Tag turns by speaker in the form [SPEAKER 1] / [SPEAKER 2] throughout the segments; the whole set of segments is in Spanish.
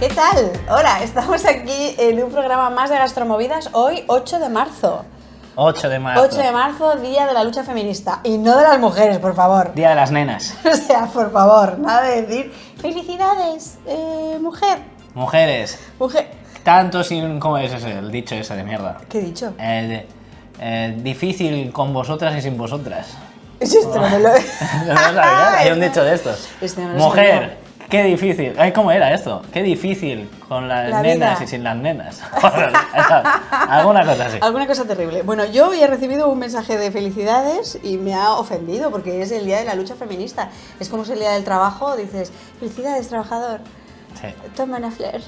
[SPEAKER 1] ¿Qué tal? Hola, estamos aquí en un programa más de Gastromovidas, hoy 8 de marzo.
[SPEAKER 2] 8 de marzo.
[SPEAKER 1] 8 de marzo, día de la lucha feminista. Y no de las mujeres, por favor.
[SPEAKER 2] Día de las nenas.
[SPEAKER 1] O sea, por favor, nada de decir felicidades, mujer.
[SPEAKER 2] Mujeres.
[SPEAKER 1] Mujer.
[SPEAKER 2] Tanto sin... ¿Cómo es ese? El dicho ese de mierda.
[SPEAKER 1] ¿Qué he dicho?
[SPEAKER 2] Difícil con vosotras y sin vosotras.
[SPEAKER 1] Esto no me lo...
[SPEAKER 2] No lo sabía, hay un dicho de estos.
[SPEAKER 1] Este no lo
[SPEAKER 2] Mujer,
[SPEAKER 1] sabía.
[SPEAKER 2] qué difícil. Ay, ¿cómo era esto? Qué difícil con las
[SPEAKER 1] La
[SPEAKER 2] nenas
[SPEAKER 1] vida.
[SPEAKER 2] y sin las nenas. Alguna cosa así.
[SPEAKER 1] Alguna cosa terrible. Bueno, yo hoy he recibido un mensaje de felicidades y me ha ofendido porque es el día de la lucha feminista. Es como si el día del trabajo dices, felicidades, trabajador.
[SPEAKER 2] Sí.
[SPEAKER 1] Toma una flor.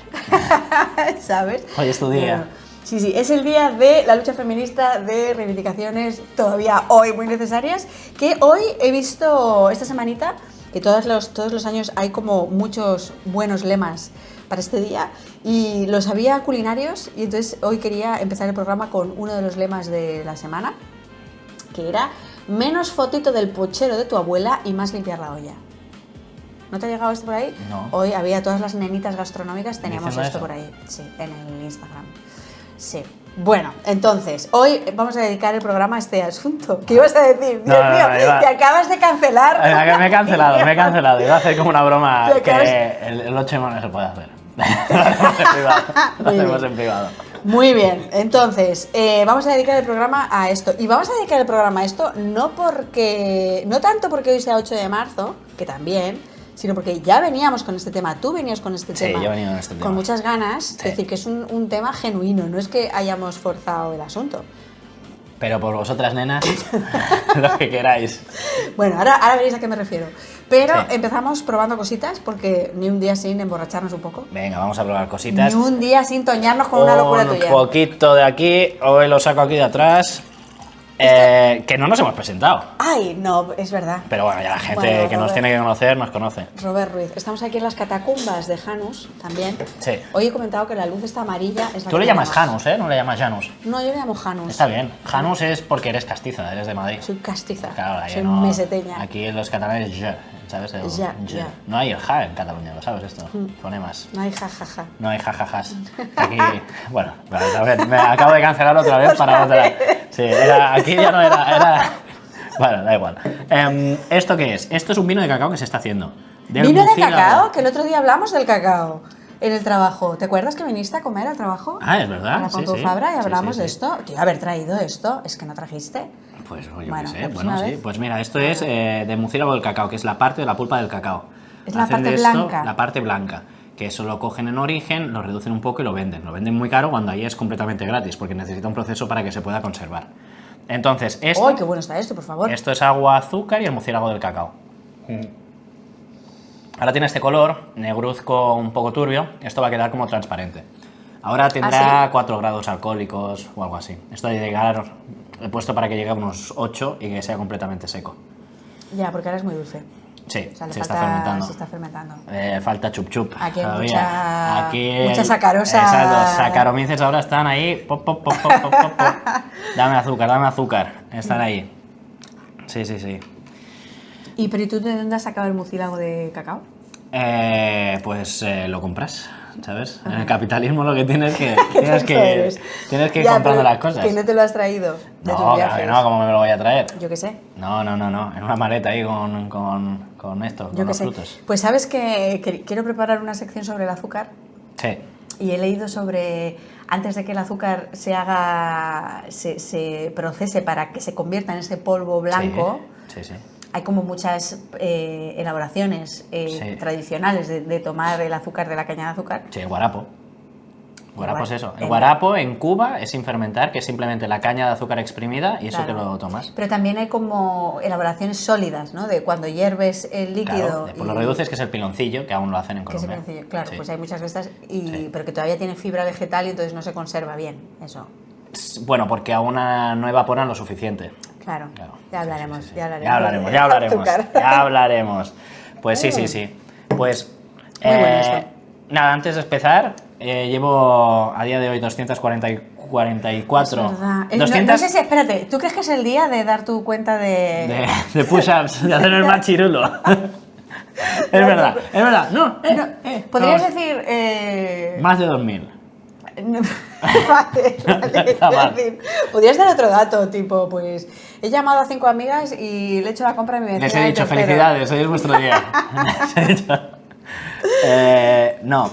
[SPEAKER 1] ¿Sabes?
[SPEAKER 2] Hoy es tu día.
[SPEAKER 1] Bueno, sí, es el día de la lucha feminista, de reivindicaciones todavía hoy muy necesarias, que hoy he visto esta semanita, que todos los años hay como muchos buenos lemas para este día, y los había culinarios, y entonces hoy quería empezar el programa con uno de los lemas de la semana, que era menos fotito del puchero de tu abuela y más limpiar la olla. ¿No te ha llegado esto por ahí?
[SPEAKER 2] No.
[SPEAKER 1] Hoy había todas las nenitas gastronómicas, teníamos
[SPEAKER 2] ¿Diciendo
[SPEAKER 1] esto
[SPEAKER 2] eso?
[SPEAKER 1] por ahí, sí, en el Instagram. Sí. Bueno, entonces, hoy vamos a dedicar el programa a este asunto. ¿Qué ibas a decir? Dios mío, te acabas de cancelar.
[SPEAKER 2] Me he cancelado. Iba a hacer como una broma
[SPEAKER 1] Te acabas-
[SPEAKER 2] que el 8 de marzo no se puede hacer. Lo hacemos en privado. Lo
[SPEAKER 1] Muy
[SPEAKER 2] hacemos
[SPEAKER 1] bien.
[SPEAKER 2] en privado.
[SPEAKER 1] Muy bien, entonces, vamos a dedicar el programa a esto. Y vamos a dedicar el programa a esto no tanto porque hoy sea 8 de marzo, que también, sino porque ya veníamos con este tema. Tú venías con este
[SPEAKER 2] Sí,
[SPEAKER 1] tema.
[SPEAKER 2] yo he venido con este tema.
[SPEAKER 1] Con muchas ganas.
[SPEAKER 2] Sí.
[SPEAKER 1] Es decir, que es un tema genuino, no es que hayamos forzado el asunto.
[SPEAKER 2] Pero por vosotras, nenas, lo que queráis.
[SPEAKER 1] Bueno, ahora veréis a qué me refiero. Pero
[SPEAKER 2] Sí.
[SPEAKER 1] empezamos probando cositas, porque ni un día sin emborracharnos un poco.
[SPEAKER 2] Venga, vamos a probar cositas.
[SPEAKER 1] Ni un día sin toñarnos con una locura tuya.
[SPEAKER 2] Un poquito de aquí, hoy lo saco aquí de atrás. Que no nos hemos presentado.
[SPEAKER 1] Ay, no, es verdad.
[SPEAKER 2] Pero bueno, ya la gente
[SPEAKER 1] Bueno,
[SPEAKER 2] que nos
[SPEAKER 1] Robert.
[SPEAKER 2] tiene que conocer, nos conoce.
[SPEAKER 1] Robert Ruiz. Estamos aquí en las catacumbas de Janus, también.
[SPEAKER 2] Sí.
[SPEAKER 1] Hoy he comentado que la luz está amarilla. Es la
[SPEAKER 2] Tú
[SPEAKER 1] que
[SPEAKER 2] le llamas
[SPEAKER 1] tenemos.
[SPEAKER 2] Janus, ¿eh? No le llamas Janus.
[SPEAKER 1] No, yo le llamo Janus.
[SPEAKER 2] Está bien. Janus es porque eres castiza, eres de Madrid.
[SPEAKER 1] Soy castiza.
[SPEAKER 2] Claro, ahí
[SPEAKER 1] soy
[SPEAKER 2] no.
[SPEAKER 1] meseteña.
[SPEAKER 2] Aquí en los catalanes, ja, ¿sabes? El
[SPEAKER 1] Ja, ja.
[SPEAKER 2] No hay el ja en Cataluña, ¿lo sabes esto? Fonemas.
[SPEAKER 1] No hay jajaja.
[SPEAKER 2] No hay jajajas. Aquí, bueno, a ver, me acabo de cancelar otra vez para otra. Sí, aquí ya no era. Bueno, da igual. ¿Esto qué es? Esto es un vino de cacao que se está haciendo. Del
[SPEAKER 1] ¿Vino de
[SPEAKER 2] mucílago.
[SPEAKER 1] cacao? Que el otro día hablamos del cacao en el trabajo. ¿Te acuerdas que viniste a comer al trabajo?
[SPEAKER 2] Ah, es verdad.
[SPEAKER 1] A la
[SPEAKER 2] Sí,
[SPEAKER 1] Ponto
[SPEAKER 2] sí.
[SPEAKER 1] Fabra y
[SPEAKER 2] Sí,
[SPEAKER 1] hablamos
[SPEAKER 2] sí,
[SPEAKER 1] de
[SPEAKER 2] sí.
[SPEAKER 1] esto. Tío, haber traído esto, es que no trajiste.
[SPEAKER 2] Pues yo
[SPEAKER 1] Bueno,
[SPEAKER 2] qué sé.
[SPEAKER 1] la
[SPEAKER 2] Bueno,
[SPEAKER 1] próxima
[SPEAKER 2] sí.
[SPEAKER 1] vez.
[SPEAKER 2] Pues mira, esto es de mucílago del cacao, que es la parte de la pulpa del cacao.
[SPEAKER 1] Es la
[SPEAKER 2] Hacen
[SPEAKER 1] parte
[SPEAKER 2] de esto
[SPEAKER 1] blanca.
[SPEAKER 2] La parte blanca. Que eso lo cogen en origen, lo reducen un poco y lo venden. Lo venden muy caro cuando ahí es completamente gratis, porque necesita un proceso para que se pueda conservar. Entonces, esto,
[SPEAKER 1] ¡Ay, qué bueno está esto, por favor!
[SPEAKER 2] esto es agua, azúcar y el mucílago del cacao. Ahora tiene este color, negruzco un poco turbio. Esto va a quedar como transparente. Ahora tendrá
[SPEAKER 1] ¿Ah, sí?
[SPEAKER 2] 4 grados alcohólicos o algo así. Esto de llegar, he puesto para que llegue a unos 8 y que sea completamente seco.
[SPEAKER 1] Ya, porque ahora es muy dulce.
[SPEAKER 2] Sí,
[SPEAKER 1] O sea, le
[SPEAKER 2] se
[SPEAKER 1] falta,
[SPEAKER 2] está fermentando.
[SPEAKER 1] se está fermentando.
[SPEAKER 2] Falta chup chup.
[SPEAKER 1] Aquí hay
[SPEAKER 2] todavía.
[SPEAKER 1] mucha sacarosa.
[SPEAKER 2] Exacto, los sacaromices ahora están ahí. Pop, pop, pop, pop, pop, pop, pop. Dame azúcar, dame azúcar. Están ahí. Sí, sí, sí.
[SPEAKER 1] ¿Pero y tú de dónde has sacado el mucílago de cacao?
[SPEAKER 2] Pues lo compras, ¿sabes? En el capitalismo lo que tienes que
[SPEAKER 1] Qué tonto eres.
[SPEAKER 2] tienes que ir
[SPEAKER 1] Ya,
[SPEAKER 2] comprando
[SPEAKER 1] pero
[SPEAKER 2] las cosas.
[SPEAKER 1] Que no te lo has traído de tus
[SPEAKER 2] No, claro
[SPEAKER 1] viajes.
[SPEAKER 2] que no, ¿cómo me lo voy a traer?
[SPEAKER 1] Yo qué sé.
[SPEAKER 2] No, en una maleta ahí con esto,
[SPEAKER 1] Yo
[SPEAKER 2] con
[SPEAKER 1] qué
[SPEAKER 2] los
[SPEAKER 1] sé.
[SPEAKER 2] frutos.
[SPEAKER 1] Pues sabes que quiero preparar una sección sobre el azúcar
[SPEAKER 2] Sí,
[SPEAKER 1] y he leído sobre antes de que el azúcar se procese para que se convierta en ese polvo blanco.
[SPEAKER 2] Sí, sí.
[SPEAKER 1] Hay como muchas elaboraciones
[SPEAKER 2] Sí.
[SPEAKER 1] tradicionales de tomar el azúcar de la caña de azúcar.
[SPEAKER 2] Sí, el guarapo. Guarapo es eso. El
[SPEAKER 1] En-
[SPEAKER 2] guarapo en Cuba es sin fermentar, que es simplemente la caña de azúcar exprimida y eso
[SPEAKER 1] Claro.
[SPEAKER 2] te lo tomas.
[SPEAKER 1] Pero también hay como elaboraciones sólidas, ¿no? De cuando hierves el líquido.
[SPEAKER 2] Claro, después lo reduces, que es el piloncillo, que aún lo hacen en
[SPEAKER 1] Que es
[SPEAKER 2] Colombia.
[SPEAKER 1] sencillo. Claro,
[SPEAKER 2] Sí.
[SPEAKER 1] pues hay muchas de estas,
[SPEAKER 2] Sí.
[SPEAKER 1] pero que todavía tienen fibra vegetal y entonces no se conserva bien. Eso.
[SPEAKER 2] Bueno, porque aún no evaporan lo suficiente.
[SPEAKER 1] Claro,
[SPEAKER 2] Claro.
[SPEAKER 1] ya hablaremos,
[SPEAKER 2] Sí.
[SPEAKER 1] ya hablaremos.
[SPEAKER 2] Ya hablaremos,
[SPEAKER 1] de
[SPEAKER 2] ya hablaremos.
[SPEAKER 1] azúcar.
[SPEAKER 2] Ya hablaremos. Pues sí, sí, sí. Pues
[SPEAKER 1] Muy bueno esto.
[SPEAKER 2] nada, antes de empezar, llevo a día de hoy 244.
[SPEAKER 1] Es verdad.
[SPEAKER 2] 200
[SPEAKER 1] No sé si, espérate, ¿tú crees que es el día de dar tu cuenta de...
[SPEAKER 2] de push-ups, de hacer el machirulo. Es verdad, es verdad. No,
[SPEAKER 1] Podrías
[SPEAKER 2] vamos.
[SPEAKER 1] decir...
[SPEAKER 2] Más de 2000.
[SPEAKER 1] Vale,
[SPEAKER 2] Está mal.
[SPEAKER 1] podrías dar otro dato, tipo, pues he llamado a 5 amigas y le he hecho la compra y me decía
[SPEAKER 2] Les he
[SPEAKER 1] el
[SPEAKER 2] dicho,
[SPEAKER 1] tercero.
[SPEAKER 2] felicidades, hoy es vuestro día. Les he dicho. No,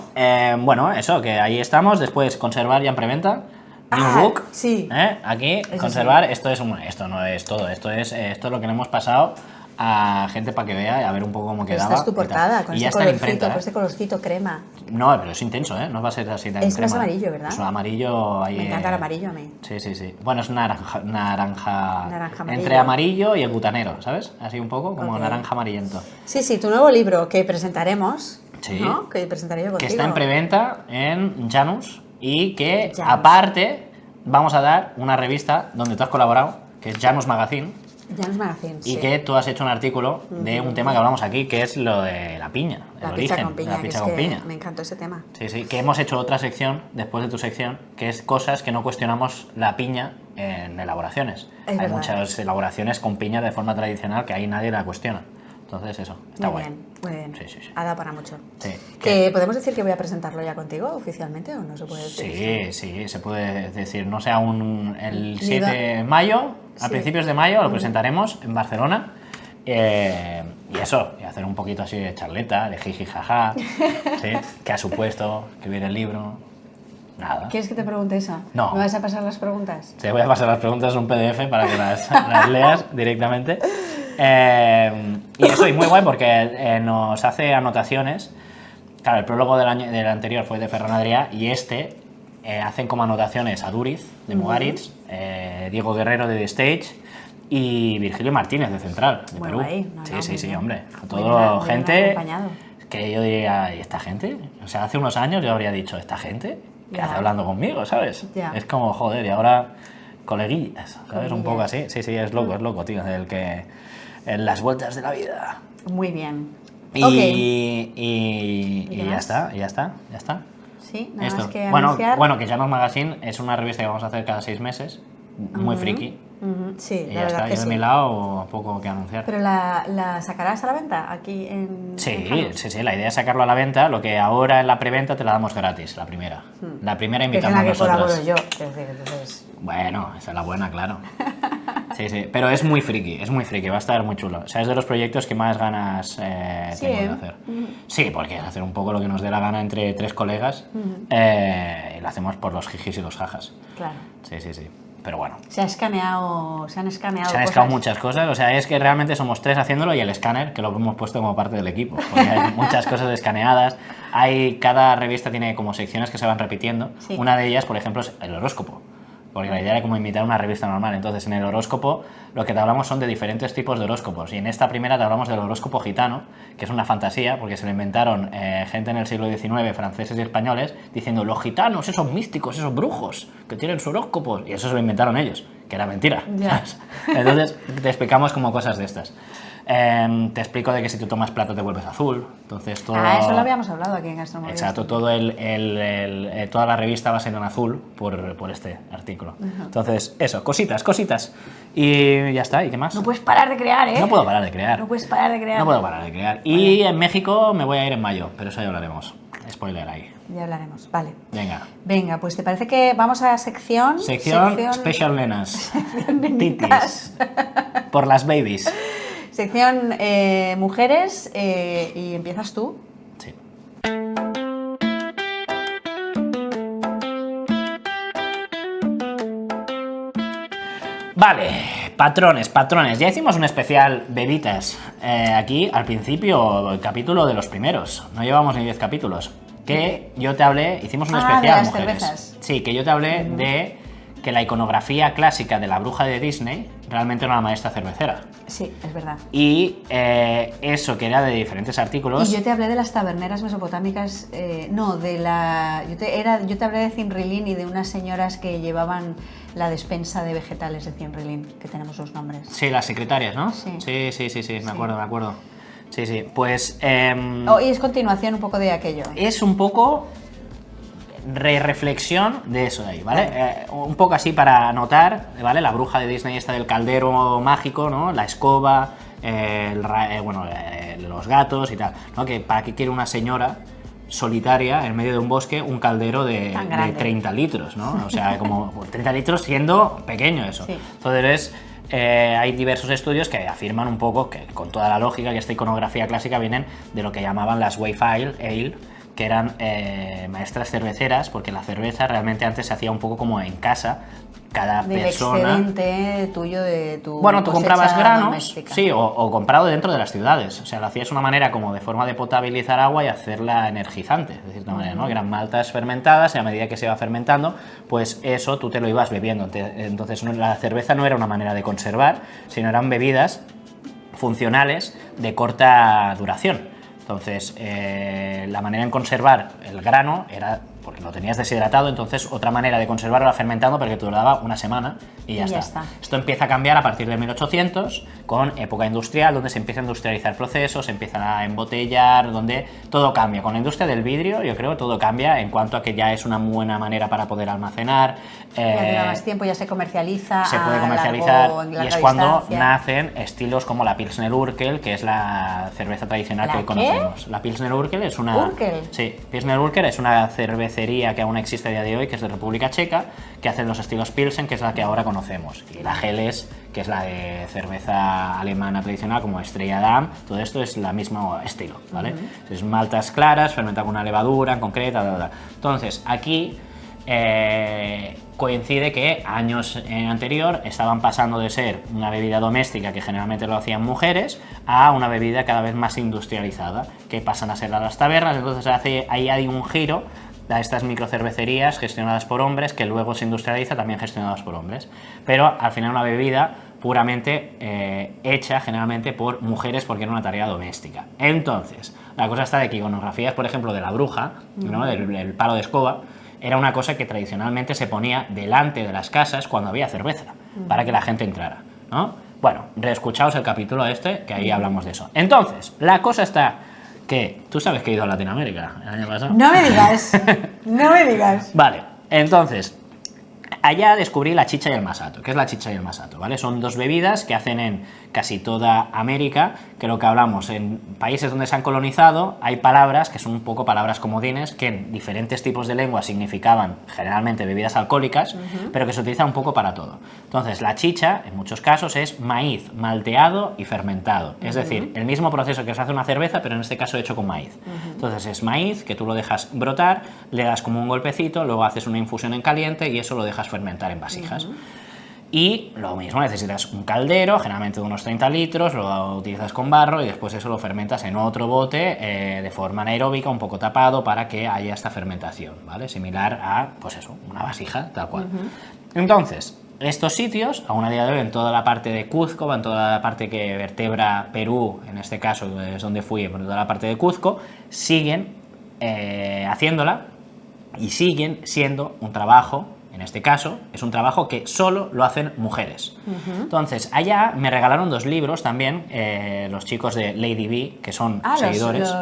[SPEAKER 2] bueno, eso, que ahí estamos. Después, conservar ya en preventa. New
[SPEAKER 1] Ah,
[SPEAKER 2] book.
[SPEAKER 1] sí.
[SPEAKER 2] Aquí,
[SPEAKER 1] Eso
[SPEAKER 2] conservar. Esto no es todo. Esto es lo que le hemos pasado a gente para que vea y a ver un poco cómo
[SPEAKER 1] Pero
[SPEAKER 2] quedaba.
[SPEAKER 1] esta es tu
[SPEAKER 2] y tal.
[SPEAKER 1] portada, con
[SPEAKER 2] Y ya
[SPEAKER 1] este
[SPEAKER 2] está en
[SPEAKER 1] colorcito,
[SPEAKER 2] imprenta.
[SPEAKER 1] con este colorcito crema.
[SPEAKER 2] No, pero es intenso, ¿eh? No va a ser así tan
[SPEAKER 1] Es
[SPEAKER 2] crema.
[SPEAKER 1] más amarillo, ¿verdad?
[SPEAKER 2] Es un amarillo ahí.
[SPEAKER 1] Me encanta el amarillo a mí.
[SPEAKER 2] Sí, sí, sí. Bueno, es naranja
[SPEAKER 1] Naranja amarillo.
[SPEAKER 2] entre amarillo y el butanero, ¿sabes? Así un poco, como
[SPEAKER 1] Ok.
[SPEAKER 2] naranja amarillento.
[SPEAKER 1] Sí, sí, tu nuevo libro que presentaremos,
[SPEAKER 2] Sí.
[SPEAKER 1] ¿no? Que presentaré yo
[SPEAKER 2] Que
[SPEAKER 1] contigo.
[SPEAKER 2] está en preventa en Janus y que
[SPEAKER 1] Janus.
[SPEAKER 2] aparte vamos a dar una revista donde tú has colaborado, que es Janus Magazine,
[SPEAKER 1] Janus Magazine,
[SPEAKER 2] y
[SPEAKER 1] sí.
[SPEAKER 2] que tú has hecho un artículo de un tema que hablamos aquí, que es lo de la piña, el
[SPEAKER 1] La
[SPEAKER 2] origen
[SPEAKER 1] pizza con
[SPEAKER 2] de
[SPEAKER 1] piña,
[SPEAKER 2] la
[SPEAKER 1] que
[SPEAKER 2] pizza
[SPEAKER 1] es
[SPEAKER 2] con
[SPEAKER 1] que
[SPEAKER 2] piña.
[SPEAKER 1] me encantó ese tema.
[SPEAKER 2] Sí, sí, que hemos hecho otra sección, después de tu sección, que es cosas que no cuestionamos la piña en elaboraciones.
[SPEAKER 1] Es
[SPEAKER 2] Hay
[SPEAKER 1] verdad.
[SPEAKER 2] muchas elaboraciones con piña de forma tradicional que ahí nadie la cuestiona. Entonces eso, está
[SPEAKER 1] Muy
[SPEAKER 2] guay.
[SPEAKER 1] bien, muy bien.
[SPEAKER 2] Sí, sí, sí.
[SPEAKER 1] Ha dado para mucho.
[SPEAKER 2] Sí.
[SPEAKER 1] ¿Que podemos decir que voy a presentarlo ya contigo oficialmente o no se puede decir?
[SPEAKER 2] Sí, sí, se puede decir, no sé, aún el
[SPEAKER 1] Ni
[SPEAKER 2] 7 de mayo, a
[SPEAKER 1] Sí.
[SPEAKER 2] principios de mayo, lo presentaremos en Barcelona. Y eso, y hacer un poquito así de charleta, de jiji jaja, ¿sí? ¿Qué ha supuesto? ¿Qué viene el libro? Nada.
[SPEAKER 1] ¿Quieres que te pregunte eso?
[SPEAKER 2] No.
[SPEAKER 1] ¿Me vas a pasar las preguntas?
[SPEAKER 2] Te voy a pasar las preguntas en un PDF para que las leas directamente. Y eso, y muy guay porque nos hace anotaciones. Claro, el prólogo del anterior fue de Ferran Adrià y hacen como anotaciones a Duriz, de Mugaritz, Diego Guerrero de The Stage y Virgilio Martínez de Central, de
[SPEAKER 1] Muy
[SPEAKER 2] Perú.
[SPEAKER 1] guay. No,
[SPEAKER 2] Sí,
[SPEAKER 1] no,
[SPEAKER 2] sí,
[SPEAKER 1] muy
[SPEAKER 2] sí,
[SPEAKER 1] bien.
[SPEAKER 2] hombre.
[SPEAKER 1] Muy
[SPEAKER 2] Todo
[SPEAKER 1] bien, muy bien
[SPEAKER 2] gente
[SPEAKER 1] acompañado.
[SPEAKER 2] que yo diría, ¿y esta gente? O sea, hace unos años yo habría dicho, ¿esta gente? ¿Qué
[SPEAKER 1] Ya.
[SPEAKER 2] hace hablando conmigo, sabes?
[SPEAKER 1] Ya.
[SPEAKER 2] Es como, joder, y ahora coleguillas, ¿sabes? Un
[SPEAKER 1] Coleguillas.
[SPEAKER 2] poco así. Sí, sí, es loco, tío. En las vueltas de la vida.
[SPEAKER 1] Muy bien.
[SPEAKER 2] Y,
[SPEAKER 1] Ok.
[SPEAKER 2] y,
[SPEAKER 1] ¿Y
[SPEAKER 2] y
[SPEAKER 1] qué
[SPEAKER 2] ya
[SPEAKER 1] más?
[SPEAKER 2] está, ya está.
[SPEAKER 1] Sí, nada
[SPEAKER 2] Esto.
[SPEAKER 1] más que
[SPEAKER 2] Bueno,
[SPEAKER 1] anunciar.
[SPEAKER 2] bueno, que Janus Magazine es una revista que vamos a hacer cada 6 meses, muy friki.
[SPEAKER 1] Ujú, sí,
[SPEAKER 2] Y
[SPEAKER 1] la
[SPEAKER 2] ya
[SPEAKER 1] verdad
[SPEAKER 2] está,
[SPEAKER 1] que
[SPEAKER 2] yo de
[SPEAKER 1] sí.
[SPEAKER 2] mi lado poco que anunciar.
[SPEAKER 1] Pero la sacarás a la venta aquí en
[SPEAKER 2] Sí,
[SPEAKER 1] Janus?
[SPEAKER 2] sí, la idea es sacarlo a la venta, lo que ahora en la preventa te la damos gratis, la primera. La primera
[SPEAKER 1] Que es en
[SPEAKER 2] invitamos
[SPEAKER 1] la que
[SPEAKER 2] nosotros.
[SPEAKER 1] colaboro yo. Es decir, entonces...
[SPEAKER 2] Bueno, esa es la buena, claro. Sí, sí, pero es muy friki, va a estar muy chulo. O sea, es de los proyectos que más ganas
[SPEAKER 1] Sí,
[SPEAKER 2] tengo de
[SPEAKER 1] ¿eh?
[SPEAKER 2] hacer. Sí, porque es hacer un poco lo que nos dé la gana entre 3 colegas y lo hacemos por los jijis y los jajas.
[SPEAKER 1] Claro.
[SPEAKER 2] Sí, sí, sí. Pero bueno,
[SPEAKER 1] Se han escaneado
[SPEAKER 2] se han
[SPEAKER 1] cosas.
[SPEAKER 2] escaneado muchas cosas. O sea, es que realmente somos 3 haciéndolo y el escáner, que lo hemos puesto como parte del equipo. Porque hay muchas cosas escaneadas. Cada revista tiene como secciones que se van repitiendo.
[SPEAKER 1] Sí.
[SPEAKER 2] Una de ellas, por ejemplo, es el horóscopo. Porque la idea era como imitar una revista normal. Entonces, en el horóscopo, lo que te hablamos son de diferentes tipos de horóscopos. Y en esta primera te hablamos del horóscopo gitano, que es una fantasía, porque se lo inventaron gente en el siglo XIX, franceses y españoles, diciendo, los gitanos, esos místicos, esos brujos, que tienen su horóscopo. Y eso se lo inventaron ellos, que era mentira.
[SPEAKER 1] Ya.
[SPEAKER 2] Entonces, te explicamos como cosas de estas. Te explico de que si tú tomas plata te vuelves azul. Entonces, todo...
[SPEAKER 1] Ah, eso lo habíamos hablado aquí en Gastronomía.
[SPEAKER 2] Exacto, toda la revista va a ser en azul por este artículo. Entonces, eso, cositas. Y ya está, ¿y qué más?
[SPEAKER 1] No puedes parar de crear, ¿eh?
[SPEAKER 2] No puedo parar de crear.
[SPEAKER 1] No puedes parar de crear.
[SPEAKER 2] No puedo parar de crear. Y en México me voy a ir en mayo, pero eso ya hablaremos. Spoiler ahí.
[SPEAKER 1] Ya hablaremos, vale.
[SPEAKER 2] Venga.
[SPEAKER 1] Venga, pues ¿te parece que vamos a sección?
[SPEAKER 2] Sección Special Nenas. Titis. Por las babies.
[SPEAKER 1] Sección mujeres y empiezas tú.
[SPEAKER 2] Sí. Vale, patrones. Ya hicimos un especial bebitas aquí al principio, el capítulo de los primeros. No llevamos ni 10 capítulos. Que yo te hablé, hicimos un
[SPEAKER 1] Ah,
[SPEAKER 2] especial
[SPEAKER 1] de las
[SPEAKER 2] mujeres.
[SPEAKER 1] cervezas.
[SPEAKER 2] Sí, que yo te hablé de que la iconografía clásica de la bruja de Disney realmente era una maestra cervecera.
[SPEAKER 1] Sí, es verdad.
[SPEAKER 2] Y eso que era de diferentes artículos.
[SPEAKER 1] Y yo te hablé de las taberneras mesopotámicas, no, de la... Yo te hablé de Cinrilín y de unas señoras que llevaban la despensa de vegetales de Cinrilín, que tenemos los nombres.
[SPEAKER 2] Sí, las secretarias, ¿no?
[SPEAKER 1] Sí.
[SPEAKER 2] Sí, me acuerdo. Sí, pues
[SPEAKER 1] Oh, y es continuación un poco de aquello.
[SPEAKER 2] es un poco reflexión de eso de ahí, ¿vale? Un poco así para anotar, ¿vale? La bruja de Disney esta del caldero mágico, ¿no? La escoba, los gatos y tal, ¿no? Que para qué quiere una señora solitaria en medio de un bosque un caldero de 30 litros, ¿no? O sea, como 30 litros siendo pequeño eso. Sí. Entonces, hay diversos estudios que afirman un poco, que con toda la lógica, que esta iconografía clásica vienen de lo que llamaban las Wayfield Ale, que eran maestras cerveceras, porque la cerveza realmente antes se hacía un poco como en casa, cada persona...
[SPEAKER 1] excedente tuyo de tu
[SPEAKER 2] Bueno, tú comprabas granos,
[SPEAKER 1] doméstica.
[SPEAKER 2] sí, o comprado dentro de las ciudades, o sea, lo hacías una manera como de forma de potabilizar agua y hacerla energizante, de cierta manera, ¿no? Que eran maltas fermentadas y a medida que se iba fermentando, pues eso tú te lo ibas bebiendo. Entonces la cerveza no era una manera de conservar, sino eran bebidas funcionales de corta duración. Entonces, la manera en conservar el grano era, porque lo tenías deshidratado, entonces otra manera de conservarlo era fermentando, porque te duraba una semana y ya está. Esto empieza a cambiar a partir de 1800, con época industrial, donde se empieza a industrializar procesos, se empiezan a embotellar, donde todo cambia. Con la industria del vidrio, yo creo, todo cambia en cuanto a que ya es una buena manera para poder almacenar.
[SPEAKER 1] Ya lleva más tiempo, ya se comercializa.
[SPEAKER 2] Se puede comercializar y es cuando nacen estilos como la Pilsner Urquell, que es la cerveza tradicional que hoy conocemos. La Pilsner Urquell es una...
[SPEAKER 1] ¿Urquell?
[SPEAKER 2] Sí, Pilsner Urquell es una cervecería que aún existe a día de hoy, que es de República Checa, que hace los estilos Pilsen, que es la que ahora conocemos. Y la Helles, que es la de cerveza alemana tradicional, como Estrella Damm, todo esto es el mismo estilo, ¿vale? Es maltas claras, fermentada con una levadura en concreta, Entonces, aquí... coincide que años anterior estaban pasando de ser una bebida doméstica, que generalmente lo hacían mujeres, a una bebida cada vez más industrializada, que pasan a ser las tabernas. Entonces ahí hay un giro a estas microcervecerías gestionadas por hombres, que luego se industrializa también gestionadas por hombres, pero al final una bebida puramente hecha generalmente por mujeres, porque era una tarea doméstica. Entonces, la cosa está de que iconografías, por ejemplo, de la bruja, ¿no? del palo de escoba, era una cosa que tradicionalmente se ponía delante de las casas cuando había cerveza, para que la gente entrara, ¿no? Bueno, reescuchaos el capítulo este, que ahí hablamos de eso. Entonces, la cosa está que... ¿Tú sabes que he ido a Latinoamérica el año pasado?
[SPEAKER 1] No me digas, no me digas.
[SPEAKER 2] Vale, entonces... Allá descubrí la chicha y el masato. ¿Qué es la chicha y el masato? ¿Vale? Son dos bebidas que hacen en casi toda América, que lo que hablamos, en países donde se han colonizado, hay palabras que son un poco palabras comodines, que en diferentes tipos de lenguas significaban generalmente bebidas alcohólicas, pero que se utilizan un poco para todo. Entonces, la chicha, en muchos casos, es maíz malteado y fermentado. Es decir, el mismo proceso que se hace una cerveza, pero en este caso hecho con maíz. Entonces, es maíz que tú lo dejas brotar, le das como un golpecito, luego haces una infusión en caliente y eso lo dejas fermentar en vasijas. Y lo mismo, necesitas un caldero, generalmente de unos 30 litros, lo utilizas con barro y después eso lo fermentas en otro bote de forma anaeróbica, un poco tapado, para que haya esta fermentación, ¿vale? Similar a, pues eso, una vasija, tal cual. Entonces, estos sitios, aún a día de hoy, en toda la parte de Cuzco, en toda la parte que vertebra Perú, en este caso es donde fui, en toda la parte de Cuzco, siguen haciéndola y siguen siendo un trabajo. En este caso, es un trabajo que solo lo hacen mujeres. Entonces, allá me regalaron 2 libros también, los chicos de Lady B, que son seguidores.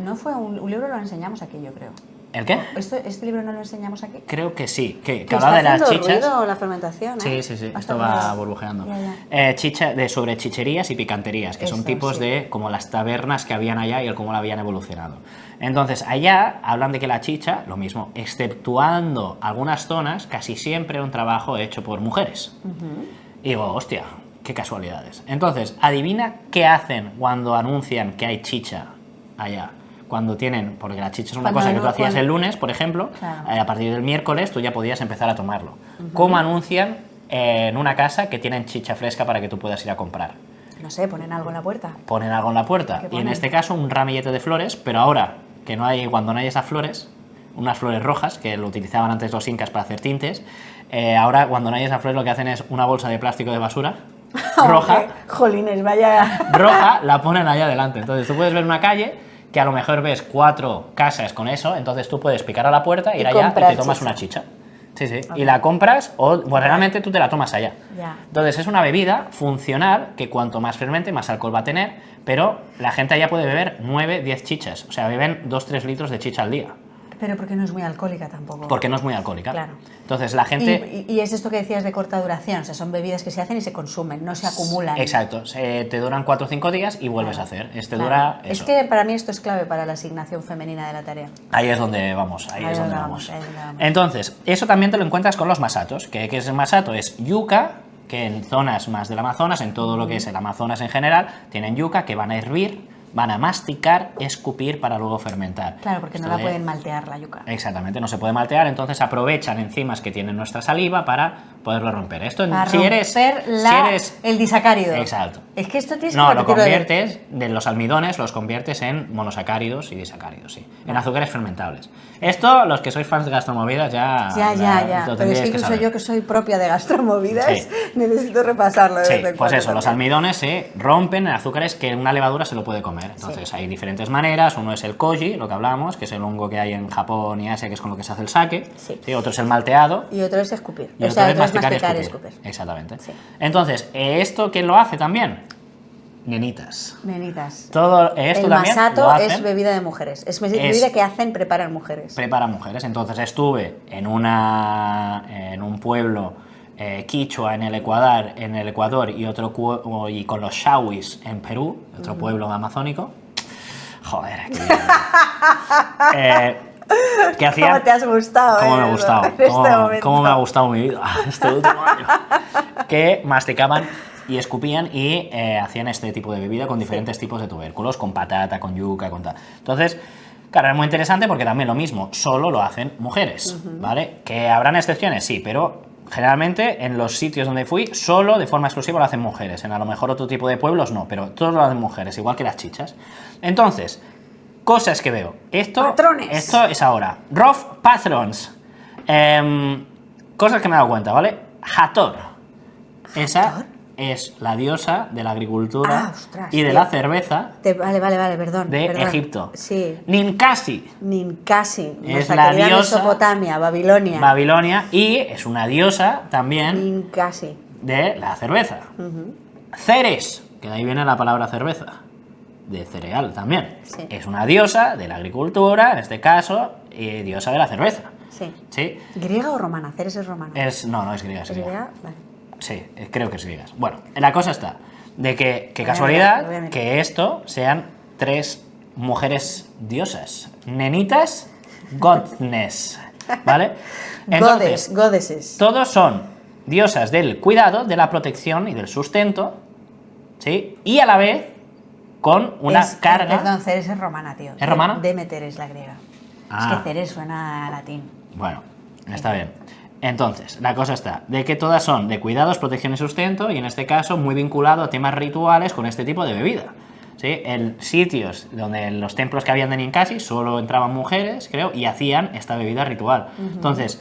[SPEAKER 1] No fue un libro, lo enseñamos aquí, yo creo.
[SPEAKER 2] ¿El qué?
[SPEAKER 1] ¿Este libro no lo enseñamos aquí?
[SPEAKER 2] Creo que sí, que hablaba de las chichas.
[SPEAKER 1] Ruido, la fermentación, ¿eh?
[SPEAKER 2] Sí, esto va burbujeando. Sobre chicherías y picanterías, que son tipos de como las tabernas que habían allá y el cómo la habían evolucionado. Entonces, allá hablan de que la chicha, lo mismo, exceptuando algunas zonas, casi siempre un trabajo hecho por mujeres. Y digo, hostia, qué casualidades. Entonces, adivina qué hacen cuando anuncian que hay chicha allá. Cuando tienen, porque la chicha es una cosa que tú hacías el lunes, por ejemplo, a partir del miércoles tú ya podías empezar a tomarlo. ¿Cómo anuncian en una casa que tienen chicha fresca para que tú puedas ir a comprar?
[SPEAKER 1] No sé, ponen algo en la puerta.
[SPEAKER 2] Ponen algo en la puerta. Y en este caso un ramillete de flores, pero ahora que no hay, cuando no hay esas flores, unas flores rojas, que lo utilizaban antes los incas para hacer tintes, ahora cuando no hay esas flores lo que hacen es una bolsa de plástico de basura roja.
[SPEAKER 1] Jolines, vaya.
[SPEAKER 2] Roja, la ponen allá adelante. Entonces tú puedes ver una calle que a lo mejor ves 4 casas con eso, entonces tú puedes picar a la puerta, ir allá y te tomas una chicha. Sí. Okay. Y la compras o realmente tú te la tomas allá. Entonces es una bebida funcional que cuanto más fermente, más alcohol va a tener, pero la gente allá puede beber 9, 10 chichas. O sea, beben 2-3 litros de chicha al día.
[SPEAKER 1] Pero porque no es muy alcohólica tampoco.
[SPEAKER 2] Porque no es muy alcohólica.
[SPEAKER 1] Claro.
[SPEAKER 2] Entonces la gente...
[SPEAKER 1] Y es esto que decías de corta duración, o sea, son bebidas que se hacen y se consumen, no se acumulan.
[SPEAKER 2] Exacto, te duran 4 o 5 días y vuelves a hacer.
[SPEAKER 1] Claro.
[SPEAKER 2] Dura
[SPEAKER 1] Es
[SPEAKER 2] eso.
[SPEAKER 1] que para mí esto es clave para la asignación femenina de la tarea.
[SPEAKER 2] Ahí es donde vamos, ahí
[SPEAKER 1] Ahí
[SPEAKER 2] es donde
[SPEAKER 1] donde
[SPEAKER 2] vamos.
[SPEAKER 1] vamos, ahí donde vamos.
[SPEAKER 2] Entonces, eso también te lo encuentras con los masatos. ¿Qué es el masato? Es yuca, que en zonas más del Amazonas, en todo lo que es el Amazonas en general, tienen yuca que van a hervir, van a masticar, escupir para luego fermentar.
[SPEAKER 1] Claro, porque no la pueden maltear la yuca.
[SPEAKER 2] Exactamente, no se puede maltear, entonces aprovechan enzimas que tiene nuestra saliva para poderlo romper. Esto
[SPEAKER 1] Para
[SPEAKER 2] si eres,
[SPEAKER 1] romper el disacárido.
[SPEAKER 2] Exacto.
[SPEAKER 1] Es que esto tienes
[SPEAKER 2] No,
[SPEAKER 1] que
[SPEAKER 2] lo
[SPEAKER 1] repetirlo
[SPEAKER 2] conviertes, de los almidones los conviertes en monosacáridos y disacáridos, sí. En azúcares fermentables. Esto, los que sois fans de gastromovidas ya...
[SPEAKER 1] Ya.
[SPEAKER 2] lo
[SPEAKER 1] Pero es
[SPEAKER 2] tendríais
[SPEAKER 1] que incluso
[SPEAKER 2] saber.
[SPEAKER 1] yo que soy propia de gastromovidas,
[SPEAKER 2] Sí.
[SPEAKER 1] necesito repasarlo de
[SPEAKER 2] Sí,
[SPEAKER 1] vez en
[SPEAKER 2] pues
[SPEAKER 1] cuando
[SPEAKER 2] eso, los
[SPEAKER 1] también.
[SPEAKER 2] almidones se rompen en azúcares que una levadura se lo puede comer. Entonces hay diferentes maneras, uno es el koji, lo que hablábamos, que es el hongo que hay en Japón y Asia, que es con lo que se hace el sake.
[SPEAKER 1] Sí.
[SPEAKER 2] Otro es el malteado.
[SPEAKER 1] Y otro es escupir.
[SPEAKER 2] Y
[SPEAKER 1] O sea,
[SPEAKER 2] otro es
[SPEAKER 1] otro es
[SPEAKER 2] masticar y
[SPEAKER 1] y
[SPEAKER 2] escupir.
[SPEAKER 1] escupir.
[SPEAKER 2] Exactamente.
[SPEAKER 1] Sí.
[SPEAKER 2] Entonces, ¿esto quién lo hace también? Nenitas.
[SPEAKER 1] Nenitas.
[SPEAKER 2] Todo esto
[SPEAKER 1] El
[SPEAKER 2] también
[SPEAKER 1] masato
[SPEAKER 2] lo hacen,
[SPEAKER 1] es bebida de mujeres. Es bebida que hacen, preparan mujeres.
[SPEAKER 2] preparan mujeres. Entonces estuve en un pueblo quichua en el Ecuador y y con los shawis en Perú, otro pueblo amazónico. Joder, aquí. Que hacían,
[SPEAKER 1] ¿Cómo te has gustado?
[SPEAKER 2] ¿Cómo me ha gustado?
[SPEAKER 1] En este momento.
[SPEAKER 2] ¿Cómo me ha gustado mi vida este último año? Que masticaban y escupían y hacían este tipo de bebida con diferentes tipos de tubérculos, con patata, con yuca, con tal. Entonces, claro, es muy interesante porque también lo mismo, solo lo hacen mujeres, ¿vale? Que habrán excepciones, sí, pero generalmente en los sitios donde fui, solo de forma exclusiva lo hacen mujeres. En a lo mejor otro tipo de pueblos no, pero todos lo hacen mujeres, igual que las chichas. Entonces, cosas que veo.
[SPEAKER 1] Patrones.
[SPEAKER 2] Esto es ahora. Rough patrons. Cosas que me he dado cuenta, ¿vale? Hathor. Esa
[SPEAKER 1] ¿Hathor?
[SPEAKER 2] es la diosa de la agricultura
[SPEAKER 1] ostras,
[SPEAKER 2] y de
[SPEAKER 1] sí.
[SPEAKER 2] la cerveza
[SPEAKER 1] Vale, perdón.
[SPEAKER 2] de
[SPEAKER 1] perdón.
[SPEAKER 2] Egipto.
[SPEAKER 1] Sí.
[SPEAKER 2] Ninkasi,
[SPEAKER 1] Ninkasi,
[SPEAKER 2] Es
[SPEAKER 1] nuestra
[SPEAKER 2] la
[SPEAKER 1] querida
[SPEAKER 2] diosa-
[SPEAKER 1] Mesopotamia, Babilonia.
[SPEAKER 2] Babilonia, y es una diosa también
[SPEAKER 1] Ninkasi.
[SPEAKER 2] de la cerveza. Ceres, que de ahí viene la palabra cerveza, de cereal también.
[SPEAKER 1] Sí.
[SPEAKER 2] Es una diosa de la agricultura, en este caso, y diosa de la cerveza.
[SPEAKER 1] Sí.
[SPEAKER 2] ¿Sí?
[SPEAKER 1] ¿Griega o romana? Ceres es romana.
[SPEAKER 2] No es griega, es
[SPEAKER 1] ¿Es
[SPEAKER 2] griega.
[SPEAKER 1] griega? Vale.
[SPEAKER 2] Sí, creo que es griega. Bueno, la cosa está de que
[SPEAKER 1] Lo voy a
[SPEAKER 2] casualidad
[SPEAKER 1] mirar.
[SPEAKER 2] que esto sean 3 mujeres diosas. Nenitas, godness, ¿vale?
[SPEAKER 1] Goddesses.
[SPEAKER 2] Todos son diosas del cuidado, de la protección y del sustento, ¿sí? Y a la vez con una carga...
[SPEAKER 1] Perdón, Ceres es romana, tío.
[SPEAKER 2] ¿Es romana?
[SPEAKER 1] Demeter es la griega.
[SPEAKER 2] Ah.
[SPEAKER 1] Es que Ceres suena a latín.
[SPEAKER 2] Bueno, está bien. Entonces, la cosa está de que todas son de cuidados, protección y sustento, y en este caso muy vinculado a temas rituales con este tipo de bebida. ¿Sí? En sitios donde los templos que habían de Ninkasi solo entraban mujeres, creo, y hacían esta bebida ritual. Entonces,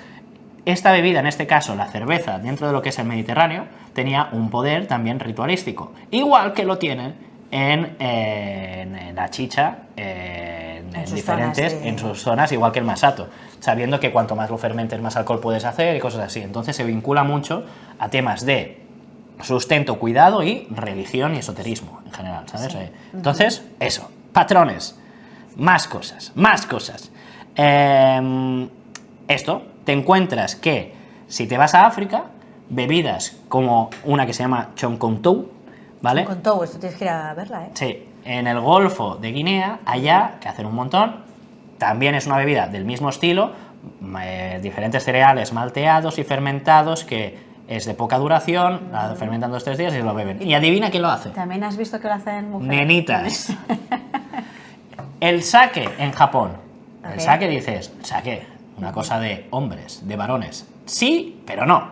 [SPEAKER 2] esta bebida, en este caso la cerveza, dentro de lo que es el Mediterráneo, tenía un poder también ritualístico. Igual que lo tienen en la chicha, en
[SPEAKER 1] sus
[SPEAKER 2] diferentes,
[SPEAKER 1] zonas, sí.
[SPEAKER 2] en sus zonas, igual que el masato, sabiendo que cuanto más lo fermentes, más alcohol puedes hacer y cosas así. Entonces se vincula mucho a temas de sustento, cuidado y religión y esoterismo en general, ¿sabes?
[SPEAKER 1] Sí.
[SPEAKER 2] Entonces, eso, patrones, más cosas, más cosas. Esto, te encuentras que si te vas a África, bebidas como una que se llama chonkontou, ¿vale?
[SPEAKER 1] Con todo esto tienes que ir a verla, ¿eh?
[SPEAKER 2] Sí, en el Golfo de Guinea, allá, que hacen un montón, también es una bebida del mismo estilo, diferentes cereales malteados y fermentados, que es de poca duración, la fermentan 2-3 días y lo beben. Y adivina quién lo hace.
[SPEAKER 1] También has visto que lo hacen mujeres.
[SPEAKER 2] Nenitas. El sake en Japón. El
[SPEAKER 1] Ok.
[SPEAKER 2] sake dices, sake, una cosa de hombres, de varones. Sí, pero no.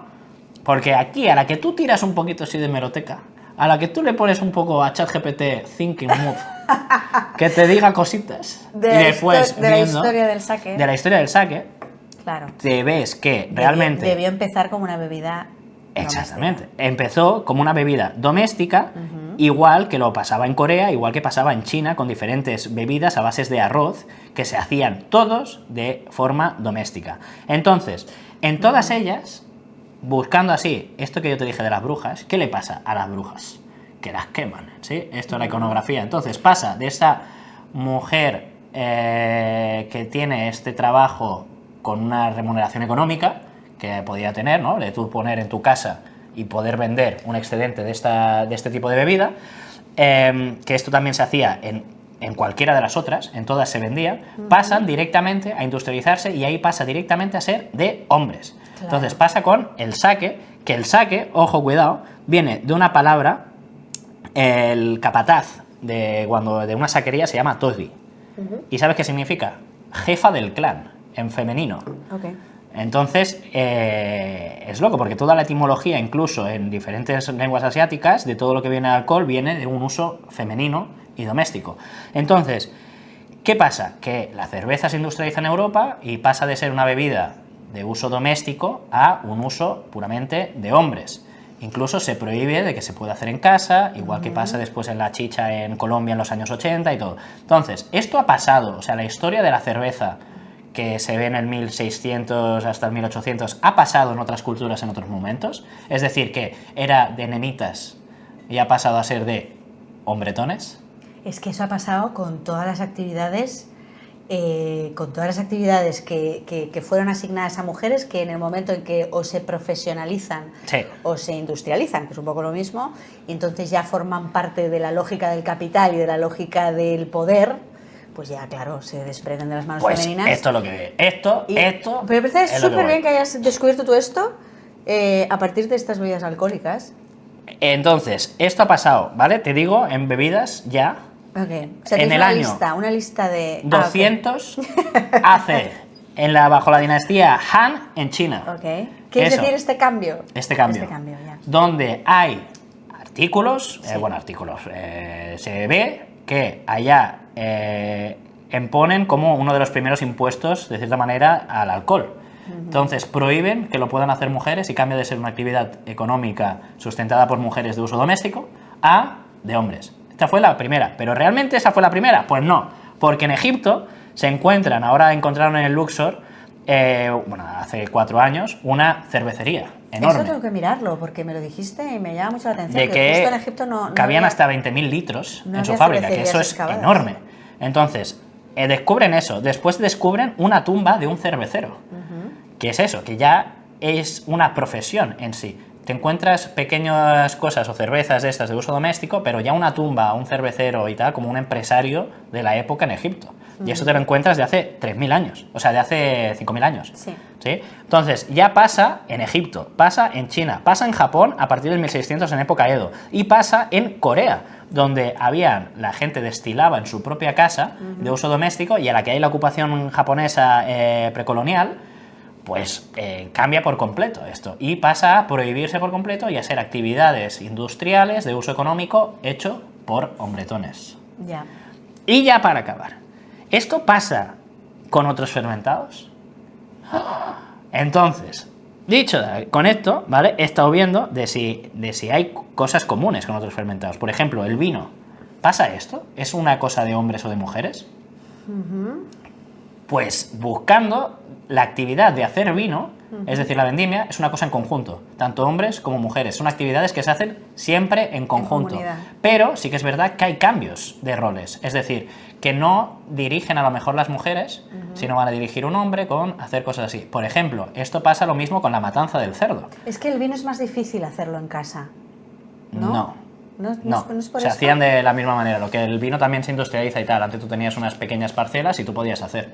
[SPEAKER 2] Porque aquí, a la que tú tiras un poquito así de hemeroteca, a la que tú le pones un poco a ChatGPT Thinking Move, que te diga cositas,
[SPEAKER 1] De
[SPEAKER 2] y
[SPEAKER 1] la
[SPEAKER 2] después
[SPEAKER 1] de la
[SPEAKER 2] viendo
[SPEAKER 1] historia del sake.
[SPEAKER 2] de la historia del sake,
[SPEAKER 1] Claro.
[SPEAKER 2] te ves que realmente...
[SPEAKER 1] Debió empezar como una bebida.
[SPEAKER 2] Exactamente. Empezó como una bebida doméstica, igual que lo pasaba en Corea, igual que pasaba en China, con diferentes bebidas a bases de arroz, que se hacían todos de forma doméstica. Entonces, en todas ellas, buscando así esto que yo te dije de las brujas, ¿qué le pasa a las brujas? Que las queman, ¿sí? Esto es la iconografía. Entonces pasa de esta mujer que tiene este trabajo con una remuneración económica que podía tener, ¿no? De tú poner en tu casa y poder vender un excedente de este tipo de bebida, que esto también se hacía en cualquiera de las otras, en todas se vendía, pasan directamente a industrializarse y ahí pasa directamente a ser de hombres. Claro. Entonces pasa con el sake, que el sake, ojo, cuidado, viene de una palabra, el capataz de una saquería se llama togi. ¿Y sabes qué significa? Jefa del clan, en femenino.
[SPEAKER 1] Okay.
[SPEAKER 2] Entonces, es loco, porque toda la etimología, incluso en diferentes lenguas asiáticas, de todo lo que viene de alcohol, viene de un uso femenino y doméstico. Entonces, ¿qué pasa? Que la cerveza se industrializa en Europa y pasa de ser una bebida de uso doméstico a un uso puramente de hombres. Incluso se prohíbe de que se pueda hacer en casa, igual que pasa después en la chicha en Colombia en los años 80 y todo. Entonces, esto ha pasado, o sea, la historia de la cerveza que se ve en el 1600 hasta el 1800 ha pasado en otras culturas en otros momentos. Es decir, que era de nenitas y ha pasado a ser de hombretones.
[SPEAKER 1] Es que eso ha pasado con todas las actividades, que fueron asignadas a mujeres, que en el momento en que o se profesionalizan o se industrializan, que es un poco lo mismo, y entonces ya forman parte de la lógica del capital y de la lógica del poder, pues ya, claro, se desprenden de las manos femeninas.
[SPEAKER 2] Esto es lo que... Esto...
[SPEAKER 1] Pero me parece súper bien que hayas descubierto tú esto a partir de estas bebidas alcohólicas.
[SPEAKER 2] Entonces, esto ha pasado, ¿vale? Te digo, en bebidas ya...
[SPEAKER 1] Okay. O sea,
[SPEAKER 2] en el año
[SPEAKER 1] una lista de...
[SPEAKER 2] 200 hace bajo la dinastía Han en China.
[SPEAKER 1] Okay. ¿Qué es decir este cambio?
[SPEAKER 2] Este cambio ya. Donde hay artículos, se ve que allá imponen como uno de los primeros impuestos, de cierta manera, al alcohol. Entonces prohíben que lo puedan hacer mujeres y cambia de ser una actividad económica sustentada por mujeres de uso doméstico a de hombres. Esta fue la primera, pero ¿realmente esa fue la primera? Pues no, porque en Egipto encontraron en el Luxor, hace 4 años, una cervecería enorme.
[SPEAKER 1] Eso tengo que mirarlo, porque me lo dijiste y me llama mucho la atención.
[SPEAKER 2] De que
[SPEAKER 1] justo en Egipto
[SPEAKER 2] cabían hasta 20.000 litros en su fábrica, que eso es enorme. Entonces, descubren eso. Después descubren una tumba de un cervecero. ¿Qué es eso? Que ya es una profesión en sí. Te encuentras pequeñas cosas o cervezas de estas de uso doméstico, pero ya una tumba, un cervecero y tal, como un empresario de la época en Egipto. Y eso te lo encuentras de hace 3.000 años, o sea, de hace 5.000 años.
[SPEAKER 1] Sí.
[SPEAKER 2] ¿Sí? Entonces, ya pasa en Egipto, pasa en China, pasa en Japón a partir del 1600 en época Edo, y pasa en Corea, donde la gente destilaba en su propia casa de uso doméstico, y a la que hay la ocupación japonesa precolonial, pues cambia por completo esto y pasa a prohibirse por completo y a ser actividades industriales de uso económico hecho por hombretones.
[SPEAKER 1] Ya.
[SPEAKER 2] Y ya para acabar, ¿esto pasa con otros fermentados? Entonces, dicho con esto, ¿vale? He estado viendo de si hay cosas comunes con otros fermentados. Por ejemplo, el vino. ¿Pasa esto? ¿Es una cosa de hombres o de mujeres? Pues buscando la actividad de hacer vino, es decir, la vendimia, es una cosa en conjunto, tanto hombres como mujeres. Son actividades que se hacen siempre en conjunto. Pero sí que es verdad que hay cambios de roles, es decir, que no dirigen a lo mejor las mujeres, sino van a dirigir un hombre con hacer cosas así. Por ejemplo, esto pasa lo mismo con la matanza del cerdo.
[SPEAKER 1] Es que el vino es más difícil hacerlo en casa, ¿no?
[SPEAKER 2] No, se hacían de la misma manera. Lo que el vino también se industrializa y tal. Antes tú tenías unas pequeñas parcelas y tú podías hacer.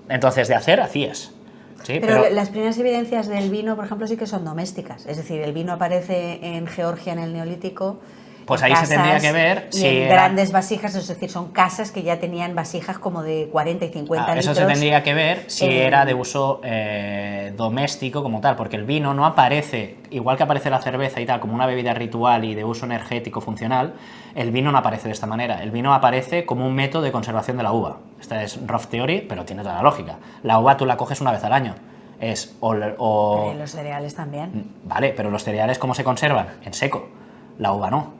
[SPEAKER 2] Entonces, de hacer, hacías. ¿Sí?
[SPEAKER 1] Pero las primeras evidencias del vino, por ejemplo, sí que son domésticas. Es decir, el vino aparece en Georgia en el Neolítico.
[SPEAKER 2] Pues ahí se tendría que ver
[SPEAKER 1] si en grandes vasijas, es decir, son casas que ya tenían vasijas como de 40 y 50 litros.
[SPEAKER 2] Eso se tendría que ver si era de uso doméstico como tal, porque el vino no aparece, igual que aparece la cerveza y tal, como una bebida ritual y de uso energético funcional, el vino no aparece de esta manera. El vino aparece como un método de conservación de la uva. Esta es rough theory, pero tiene toda la lógica. La uva tú la coges una vez al año.
[SPEAKER 1] Los cereales también.
[SPEAKER 2] Vale, pero los cereales, ¿cómo se conservan? En seco. La uva no.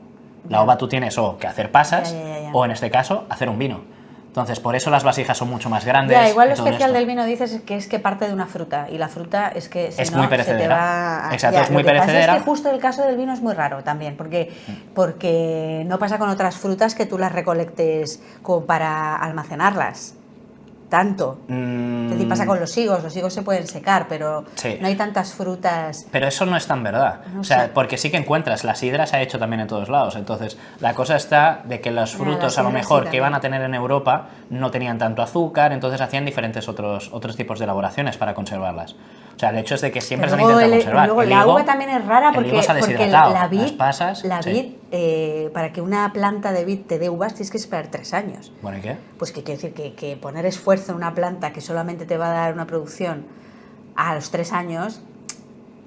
[SPEAKER 2] La uva tú tienes o que hacer pasas o en este caso hacer un vino. Entonces por eso las vasijas son mucho más grandes.
[SPEAKER 1] Igual lo especial del vino dices que es que parte de una fruta y la fruta es que si
[SPEAKER 2] es
[SPEAKER 1] no,
[SPEAKER 2] muy perecedera.
[SPEAKER 1] Exacto, es muy perecedera. Es que justo el caso del vino es muy raro también porque no pasa con otras frutas que tú las recolectes como para almacenarlas. tanto. Es decir, pasa con los higos se pueden secar, pero
[SPEAKER 2] Sí.
[SPEAKER 1] no hay tantas frutas.
[SPEAKER 2] Pero eso no es tan verdad.
[SPEAKER 1] No
[SPEAKER 2] O sea,
[SPEAKER 1] sé.
[SPEAKER 2] porque sí que encuentras, la sidra se ha hecho también en todos lados. Entonces, la cosa está de que los
[SPEAKER 1] Ya,
[SPEAKER 2] frutos
[SPEAKER 1] la
[SPEAKER 2] a lo
[SPEAKER 1] sidra
[SPEAKER 2] mejor
[SPEAKER 1] sí
[SPEAKER 2] que iban a
[SPEAKER 1] también.
[SPEAKER 2] tener en Europa no tenían tanto azúcar, entonces hacían diferentes otros tipos de elaboraciones para conservarlas. O sea, el hecho es de que siempre
[SPEAKER 1] Pero
[SPEAKER 2] se han intentado conservar.
[SPEAKER 1] luego
[SPEAKER 2] El
[SPEAKER 1] la
[SPEAKER 2] higo-
[SPEAKER 1] uva también es rara
[SPEAKER 2] el
[SPEAKER 1] porque,
[SPEAKER 2] higo se ha
[SPEAKER 1] porque
[SPEAKER 2] deshidratado,
[SPEAKER 1] la vid,
[SPEAKER 2] las pasas,
[SPEAKER 1] la
[SPEAKER 2] sí.
[SPEAKER 1] vid, para que una planta de vid te dé uvas tienes que esperar 3 años.
[SPEAKER 2] Bueno, ¿y qué?
[SPEAKER 1] Pues que quiere decir que poner esfuerzo en una planta que solamente te va a dar una producción a los 3 años,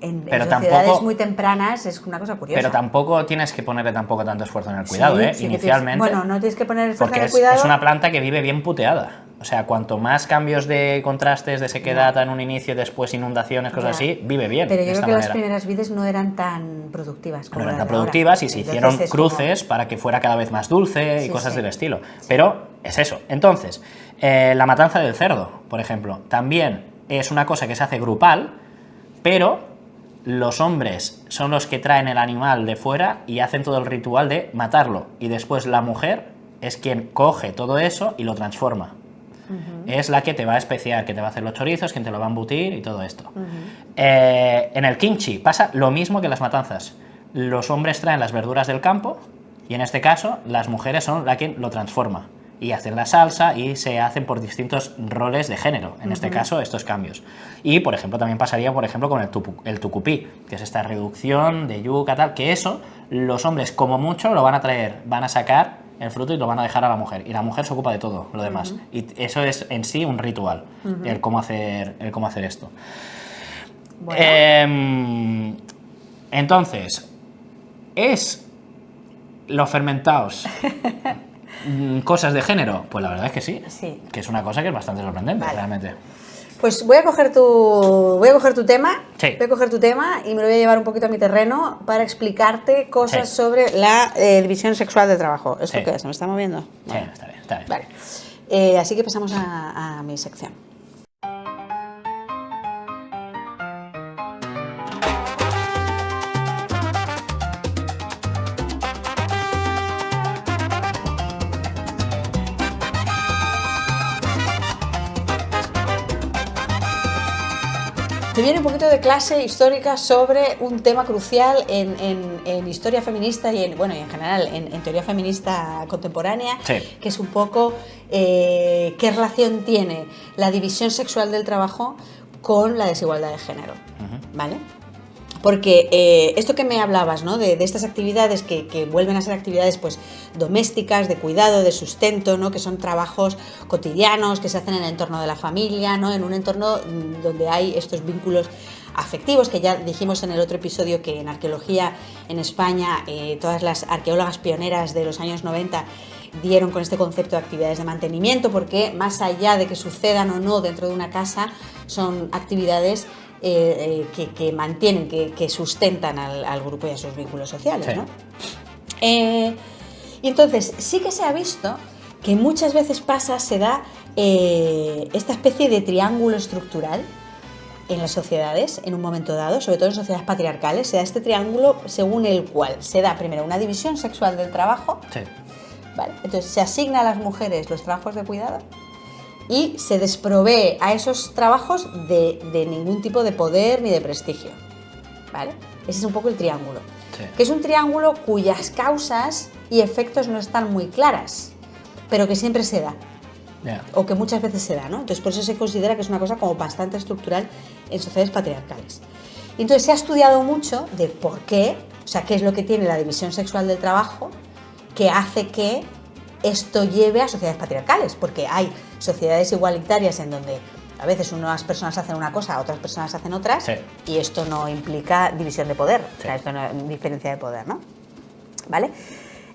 [SPEAKER 1] en
[SPEAKER 2] Pero
[SPEAKER 1] sociedades
[SPEAKER 2] tampoco-
[SPEAKER 1] muy tempranas es una cosa curiosa.
[SPEAKER 2] Pero tampoco tienes que ponerle tampoco tanto esfuerzo en el cuidado,
[SPEAKER 1] Sí,
[SPEAKER 2] ¿eh?
[SPEAKER 1] sí que
[SPEAKER 2] Inicialmente.
[SPEAKER 1] bueno, no tienes que poner esfuerzo
[SPEAKER 2] Porque
[SPEAKER 1] en el cuidado.
[SPEAKER 2] es una planta que vive bien puteada. O sea, cuanto más cambios de contrastes, de sequedad en un inicio, después inundaciones, cosas
[SPEAKER 1] Ya.
[SPEAKER 2] así, vive bien.
[SPEAKER 1] Pero
[SPEAKER 2] de
[SPEAKER 1] yo creo
[SPEAKER 2] esta
[SPEAKER 1] que las
[SPEAKER 2] manera.
[SPEAKER 1] primeras vides no eran tan productivas como
[SPEAKER 2] No eran
[SPEAKER 1] las
[SPEAKER 2] tan
[SPEAKER 1] de ahora.
[SPEAKER 2] productivas y se
[SPEAKER 1] Entonces
[SPEAKER 2] hicieron
[SPEAKER 1] es como-
[SPEAKER 2] cruces para que fuera cada vez más dulce y
[SPEAKER 1] Sí,
[SPEAKER 2] cosas
[SPEAKER 1] sí.
[SPEAKER 2] del estilo. Pero es eso. Entonces, la matanza del cerdo, por ejemplo, también es una cosa que se hace grupal, pero los hombres son los que traen el animal de fuera y hacen todo el ritual de matarlo. Y después la mujer es quien coge todo eso y lo transforma. Es la que te va a especiar, que te va a hacer los chorizos, quien te lo va a embutir y todo esto. En el kimchi pasa lo mismo que en las matanzas. Los hombres traen las verduras del campo y en este caso las mujeres son la que lo transforma. Y hacen la salsa y se hacen por distintos roles de género, en este caso estos cambios. Y por ejemplo también pasaría por ejemplo con el tucupí, que es esta reducción de yuca tal, que eso los hombres como mucho lo van a traer, van a sacar el fruto y lo van a dejar a la mujer, y la mujer se ocupa de todo lo demás. Y eso es en sí un ritual, el cómo hacer esto.
[SPEAKER 1] Bueno.
[SPEAKER 2] Entonces, ¿es los fermentados cosas de género? Pues la verdad es que sí,
[SPEAKER 1] Sí.
[SPEAKER 2] que es una cosa que es bastante sorprendente,
[SPEAKER 1] Vale.
[SPEAKER 2] realmente.
[SPEAKER 1] Pues voy a coger tu tema,
[SPEAKER 2] Sí.
[SPEAKER 1] voy a coger tu tema y me lo voy a llevar un poquito a mi terreno para explicarte cosas
[SPEAKER 2] Sí.
[SPEAKER 1] sobre la división sexual del trabajo. ¿Esto
[SPEAKER 2] Sí.
[SPEAKER 1] qué es? ¿Se me está moviendo?
[SPEAKER 2] Sí,
[SPEAKER 1] Bueno.
[SPEAKER 2] está bien, está bien.
[SPEAKER 1] Vale. Así que pasamos a mi sección. Te viene un poquito de clase histórica sobre un tema crucial en historia feminista y bueno, y en general en teoría feminista contemporánea,
[SPEAKER 2] Sí.
[SPEAKER 1] que es un poco qué relación tiene la división sexual del trabajo con la desigualdad de género, ¿vale? Porque esto que me hablabas, ¿no? de estas actividades que vuelven a ser actividades pues, domésticas, de cuidado, de sustento, ¿no? Que son trabajos cotidianos, que se hacen en el entorno de la familia, ¿no? En un entorno donde hay estos vínculos afectivos, que ya dijimos en el otro episodio que en arqueología en España todas las arqueólogas pioneras de los años 90 dieron con este concepto de actividades de mantenimiento, porque más allá de que sucedan o no dentro de una casa, son actividades que mantienen, que sustentan al grupo y a sus vínculos sociales,
[SPEAKER 2] Sí.
[SPEAKER 1] ¿no? Y entonces sí que se ha visto que muchas veces se da esta especie de triángulo estructural en las sociedades en un momento dado, sobre todo en sociedades patriarcales, se da este triángulo según el cual se da primero una división sexual del trabajo,
[SPEAKER 2] Sí.
[SPEAKER 1] ¿vale? Entonces se asigna a las mujeres los trabajos de cuidado y se desprovee a esos trabajos de ningún tipo de poder ni de prestigio, ¿vale? Ese es un poco el triángulo.
[SPEAKER 2] Sí.
[SPEAKER 1] Que es un triángulo cuyas causas y efectos no están muy claras, pero que siempre se da,
[SPEAKER 2] Ya.
[SPEAKER 1] o que muchas veces se da, ¿no? Entonces por eso se considera que es una cosa como bastante estructural en sociedades patriarcales. Y entonces se ha estudiado mucho de por qué, o sea, qué es lo que tiene la división sexual del trabajo que hace que esto lleve a sociedades patriarcales, porque hay sociedades igualitarias en donde a veces unas personas hacen una cosa, otras personas hacen otras,
[SPEAKER 2] Sí.
[SPEAKER 1] y esto no implica división de poder, o sea,
[SPEAKER 2] Sí.
[SPEAKER 1] esto no es diferencia de poder, ¿no? ¿Vale?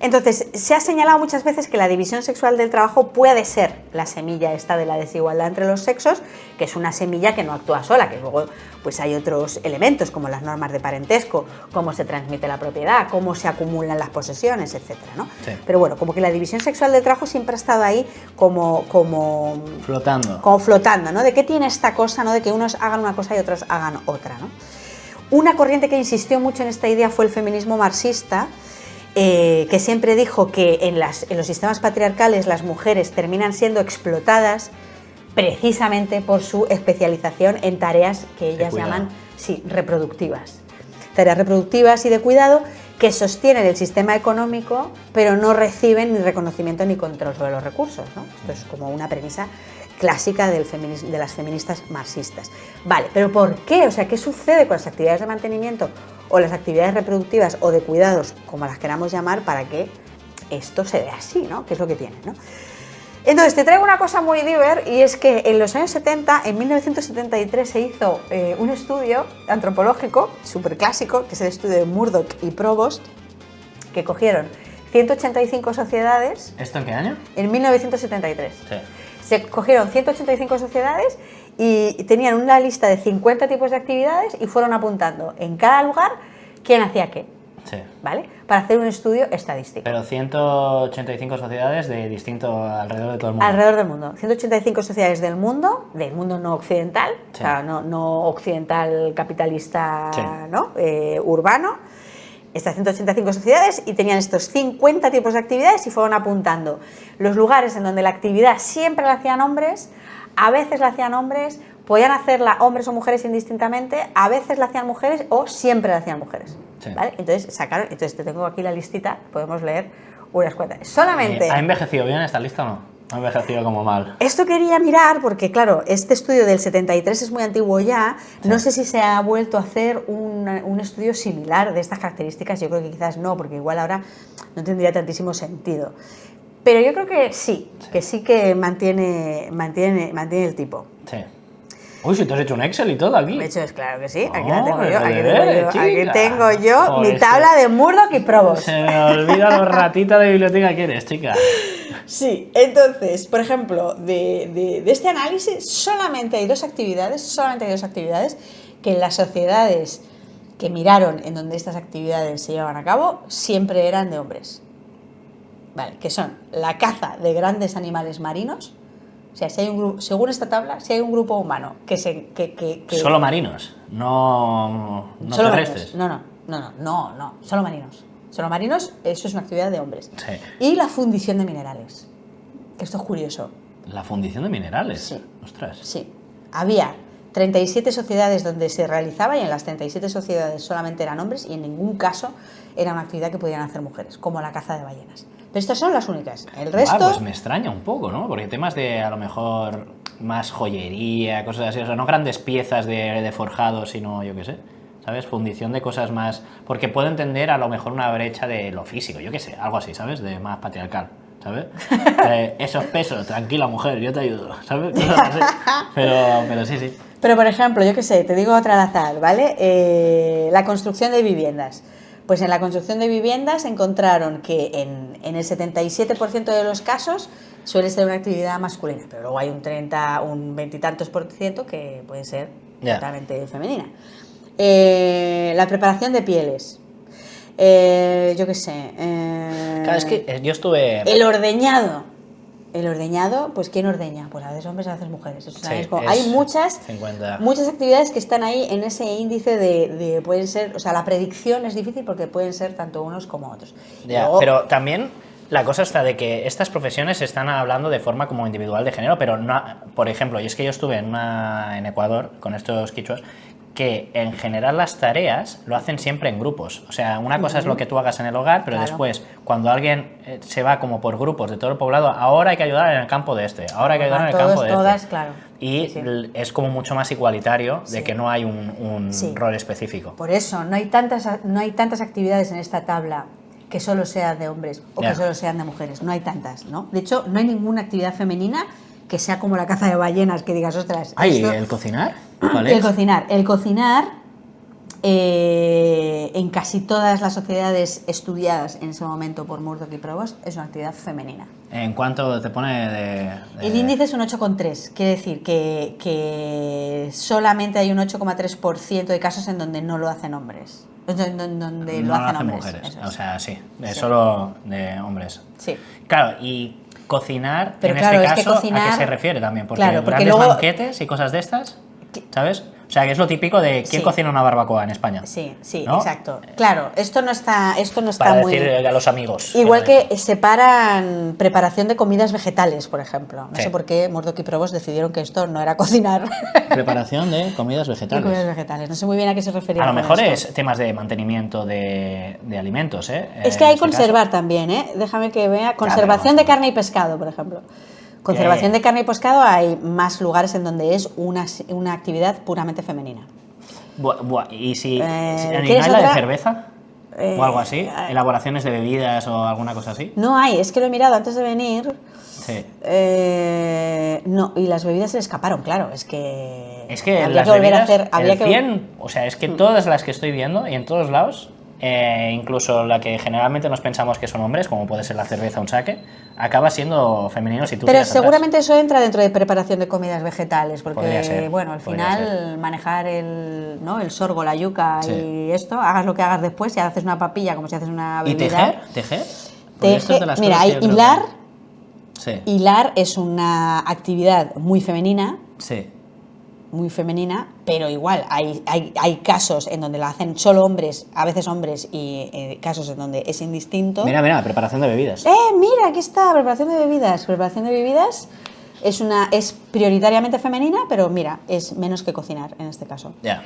[SPEAKER 1] Entonces, se ha señalado muchas veces que la división sexual del trabajo puede ser la semilla esta de la desigualdad entre los sexos, que es una semilla que no actúa sola, que luego pues hay otros elementos como las normas de parentesco, cómo se transmite la propiedad, cómo se acumulan las posesiones, etcétera, ¿no?
[SPEAKER 2] Sí.
[SPEAKER 1] Pero bueno, como que la división sexual del trabajo siempre ha estado ahí como flotando, ¿no? De qué tiene esta cosa, ¿no? De que unos hagan una cosa y otros hagan otra, ¿no? Una corriente que insistió mucho en esta idea fue el feminismo marxista, que siempre dijo que en los sistemas patriarcales las mujeres terminan siendo explotadas precisamente por su especialización en tareas que ellas llaman, sí, reproductivas. Tareas reproductivas y de cuidado que sostienen el sistema económico, pero no reciben ni reconocimiento ni control sobre los recursos, ¿no? Esto es como una premisa clásica de las feministas marxistas. Vale, pero ¿por qué? O sea, ¿qué sucede con las actividades de mantenimiento o las actividades reproductivas o de cuidados, como las queramos llamar, para que esto se dé así, ¿no? ¿Qué es lo que tiene, ¿no? Entonces, te traigo una cosa muy diver, y es que en los años 70, en 1973, se hizo un estudio antropológico súper clásico, que es el estudio de Murdoch y Provost, que cogieron 185 sociedades.
[SPEAKER 2] ¿Esto en qué año?
[SPEAKER 1] En 1973.
[SPEAKER 2] Sí.
[SPEAKER 1] Se cogieron 185 sociedades y tenían una lista de 50 tipos de actividades y fueron apuntando en cada lugar quién hacía qué.
[SPEAKER 2] Sí.
[SPEAKER 1] ¿Vale? Para hacer un estudio estadístico.
[SPEAKER 2] Pero 185 sociedades de distinto alrededor de todo el mundo.
[SPEAKER 1] Alrededor del mundo. 185 sociedades del mundo no occidental,
[SPEAKER 2] sí.
[SPEAKER 1] O sea, no occidental capitalista,
[SPEAKER 2] sí.
[SPEAKER 1] ¿no? Urbano. Estas 185 sociedades y tenían estos 50 tipos de actividades y fueron apuntando los lugares en donde la actividad siempre la hacían hombres, a veces la hacían hombres, podían hacerla hombres o mujeres indistintamente, a veces la hacían mujeres o siempre la hacían mujeres. Sí. ¿Vale? Entonces te tengo aquí la listita, podemos leer unas cuantas. Solamente...
[SPEAKER 2] ¿Ha envejecido bien esta lista o no? ¿Ha envejecido como mal?
[SPEAKER 1] Esto quería mirar porque, claro, este estudio del 73 es muy antiguo ya. Sí. No sé si se ha vuelto a hacer un estudio similar de estas características. Yo creo que quizás no, porque igual ahora no tendría tantísimo sentido. Pero yo creo que sí. Que mantiene el tipo.
[SPEAKER 2] Sí. Uy, si te has hecho un Excel y todo aquí.
[SPEAKER 1] De hecho, es claro que sí. Aquí la tengo yo. Aquí tengo yo joder, mi tabla de Murdoch y Provost.
[SPEAKER 2] Se me olvida lo ratita de biblioteca que eres, chica.
[SPEAKER 1] Sí, entonces, por ejemplo, de este análisis solamente hay dos actividades que en las sociedades que miraron en donde estas actividades se llevaban a cabo siempre eran de hombres. Vale, que son la caza de grandes animales marinos. O sea, si hay un grupo, según esta tabla, si hay un grupo humano que
[SPEAKER 2] Solo marinos, no
[SPEAKER 1] solo
[SPEAKER 2] terrestres.
[SPEAKER 1] Marinos. No, solo marinos. Solo marinos, eso es una actividad de hombres.
[SPEAKER 2] Sí.
[SPEAKER 1] Y la fundición de minerales, que esto es curioso.
[SPEAKER 2] ¿La fundición de minerales?
[SPEAKER 1] Sí.
[SPEAKER 2] Ostras.
[SPEAKER 1] Sí. Había 37 sociedades donde se realizaba y en las 37 sociedades solamente eran hombres y en ningún caso era una actividad que podían hacer mujeres, como la caza de ballenas. Pero estas son las únicas. El resto...
[SPEAKER 2] Pues me extraña un poco, ¿no? Porque temas de, a lo mejor, más joyería, cosas así, o sea, no grandes piezas de forjado, sino, yo qué sé, ¿sabes? Fundición de cosas más... Porque puedo entender a lo mejor una brecha de lo físico, yo qué sé, algo así, ¿sabes? De más patriarcal, ¿sabes? Esos pesos, tranquila mujer, yo te ayudo, ¿sabes? Cosas así. Pero sí.
[SPEAKER 1] Pero, por ejemplo, yo qué sé, te digo otra al azar, ¿vale? La construcción de viviendas. Pues en la construcción de viviendas encontraron que en el 77% de los casos suele ser una actividad masculina, pero luego hay un 20 y tantos % que puede ser totalmente femenina. La preparación de pieles, yo qué sé.
[SPEAKER 2] Claro, es que yo estuve...
[SPEAKER 1] El ordeñado, pues ¿quién ordeña? Pues a veces hombres, a veces mujeres. O sea,
[SPEAKER 2] sí,
[SPEAKER 1] hay muchas
[SPEAKER 2] 50.
[SPEAKER 1] Muchas actividades que están ahí en ese índice de pueden ser, o sea, la predicción es difícil porque pueden ser tanto unos como otros.
[SPEAKER 2] Ya, luego, pero también la cosa está de que estas profesiones se están hablando de forma como individual de género, pero no, por ejemplo, y es que yo estuve en Ecuador con estos quichuas, que en general las tareas lo hacen siempre en grupos. O sea, una cosa es lo que tú hagas en el hogar, pero después, cuando alguien se va como por grupos de todo el poblado, ahora hay que ayudar en el campo de este, ahora hay que ayudar en el campo de
[SPEAKER 1] todas,
[SPEAKER 2] este.
[SPEAKER 1] Claro.
[SPEAKER 2] Y es como mucho más igualitario de que no hay un rol específico.
[SPEAKER 1] Por eso, no hay tantas actividades en esta tabla que solo sean de hombres o que solo sean de mujeres. No hay tantas, ¿no? De hecho, no hay ninguna actividad femenina que sea como la caza de ballenas, que digas, ostras...
[SPEAKER 2] ¿Ay, el cocinar? ¿Cuál es?
[SPEAKER 1] El cocinar, en casi todas las sociedades estudiadas en ese momento por Murdoch y Provost, es una actividad femenina.
[SPEAKER 2] ¿En cuánto te pone de...?
[SPEAKER 1] El índice es un 8,3, quiere decir que solamente hay un 8,3% de casos en donde no lo hacen hombres. Donde
[SPEAKER 2] no
[SPEAKER 1] lo hacen hombres.
[SPEAKER 2] Mujeres, o sea, sí, solo de hombres.
[SPEAKER 1] Sí.
[SPEAKER 2] Claro, y... Cocinar,
[SPEAKER 1] pero
[SPEAKER 2] en
[SPEAKER 1] claro,
[SPEAKER 2] este caso,
[SPEAKER 1] cocinar,
[SPEAKER 2] ¿a qué se refiere también? Porque,
[SPEAKER 1] claro, porque
[SPEAKER 2] grandes
[SPEAKER 1] luego,
[SPEAKER 2] banquetes y cosas de estas, ¿sabes? O sea, que es lo típico de quién
[SPEAKER 1] Sí.
[SPEAKER 2] cocina una barbacoa en España.
[SPEAKER 1] Sí, sí,
[SPEAKER 2] ¿no?
[SPEAKER 1] exacto. Claro, esto no está
[SPEAKER 2] Para
[SPEAKER 1] muy...
[SPEAKER 2] decir a los amigos.
[SPEAKER 1] Igual que separan preparación de comidas vegetales, por ejemplo. No
[SPEAKER 2] Sí.
[SPEAKER 1] sé por qué Murdoch y Provost decidieron que esto no era cocinar.
[SPEAKER 2] Preparación de comidas
[SPEAKER 1] De
[SPEAKER 2] vegetales.
[SPEAKER 1] comidas vegetales. No sé muy bien a qué se refería.
[SPEAKER 2] A lo
[SPEAKER 1] con
[SPEAKER 2] mejor
[SPEAKER 1] esto.
[SPEAKER 2] es temas de mantenimiento de alimentos, ¿eh?
[SPEAKER 1] Es que
[SPEAKER 2] En
[SPEAKER 1] hay
[SPEAKER 2] este
[SPEAKER 1] conservar también, ¿eh? Déjame que vea.
[SPEAKER 2] pero
[SPEAKER 1] Conservación de
[SPEAKER 2] conservar.
[SPEAKER 1] carne y pescado, por ejemplo. Conservación de carne y pescado hay más lugares en donde es una actividad puramente femenina.
[SPEAKER 2] ¿Y si no
[SPEAKER 1] ¿quieres
[SPEAKER 2] hay la de
[SPEAKER 1] otra?
[SPEAKER 2] cerveza? O algo así. ¿Elaboraciones de bebidas o alguna cosa así?
[SPEAKER 1] No hay, es que lo he mirado antes de venir.
[SPEAKER 2] Sí.
[SPEAKER 1] No, y las bebidas se le escaparon, claro. Es que habría
[SPEAKER 2] las
[SPEAKER 1] que volver a
[SPEAKER 2] bebidas,
[SPEAKER 1] hacer. Habría
[SPEAKER 2] el
[SPEAKER 1] que
[SPEAKER 2] 100, o sea, es que todas las que estoy viendo y en todos lados, incluso la que generalmente nos pensamos que son hombres, como puede ser la cerveza o un sake, acaba siendo femenino si tú
[SPEAKER 1] Pero
[SPEAKER 2] tiras atrás.
[SPEAKER 1] seguramente eso entra dentro de preparación de comidas vegetales, porque
[SPEAKER 2] Podría ser,
[SPEAKER 1] bueno, al
[SPEAKER 2] podría
[SPEAKER 1] final manejar ¿no? el sorgo, la yuca
[SPEAKER 2] Sí.
[SPEAKER 1] y esto, hagas lo que hagas después, si haces una papilla como si haces una
[SPEAKER 2] ¿Y
[SPEAKER 1] bebida.
[SPEAKER 2] tejer? Porque esto es de las
[SPEAKER 1] Mira,
[SPEAKER 2] cosas que yo creo
[SPEAKER 1] hilar.
[SPEAKER 2] Sí,
[SPEAKER 1] Hilar es una actividad muy femenina,
[SPEAKER 2] sí.
[SPEAKER 1] pero igual hay casos en donde la hacen solo hombres, a veces hombres, y casos en donde es indistinto.
[SPEAKER 2] Mira, preparación de bebidas.
[SPEAKER 1] Mira, aquí está, preparación de bebidas. Preparación de bebidas es prioritariamente femenina, pero mira, es menos que cocinar en este caso.
[SPEAKER 2] Ya.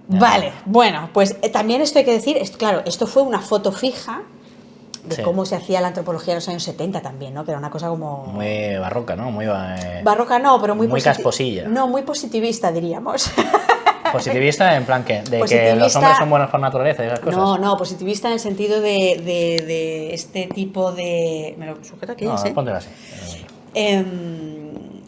[SPEAKER 1] Vale, bueno, pues también esto hay que decir, claro, esto fue una foto fija de
[SPEAKER 2] Sí.
[SPEAKER 1] cómo se hacía la antropología en los años 70 también, ¿no? Que era una cosa como...
[SPEAKER 2] Muy barroca, ¿no? Muy
[SPEAKER 1] barroca no, pero muy...
[SPEAKER 2] muy casposilla.
[SPEAKER 1] No, muy positivista, diríamos.
[SPEAKER 2] positivista en plan que de que
[SPEAKER 1] Positivista-
[SPEAKER 2] los hombres son buenos por naturaleza y esas cosas.
[SPEAKER 1] No, positivista en el sentido de este tipo de... ¿Me lo sujeto aquí?
[SPEAKER 2] No,
[SPEAKER 1] ¿Sí?
[SPEAKER 2] póntelo así.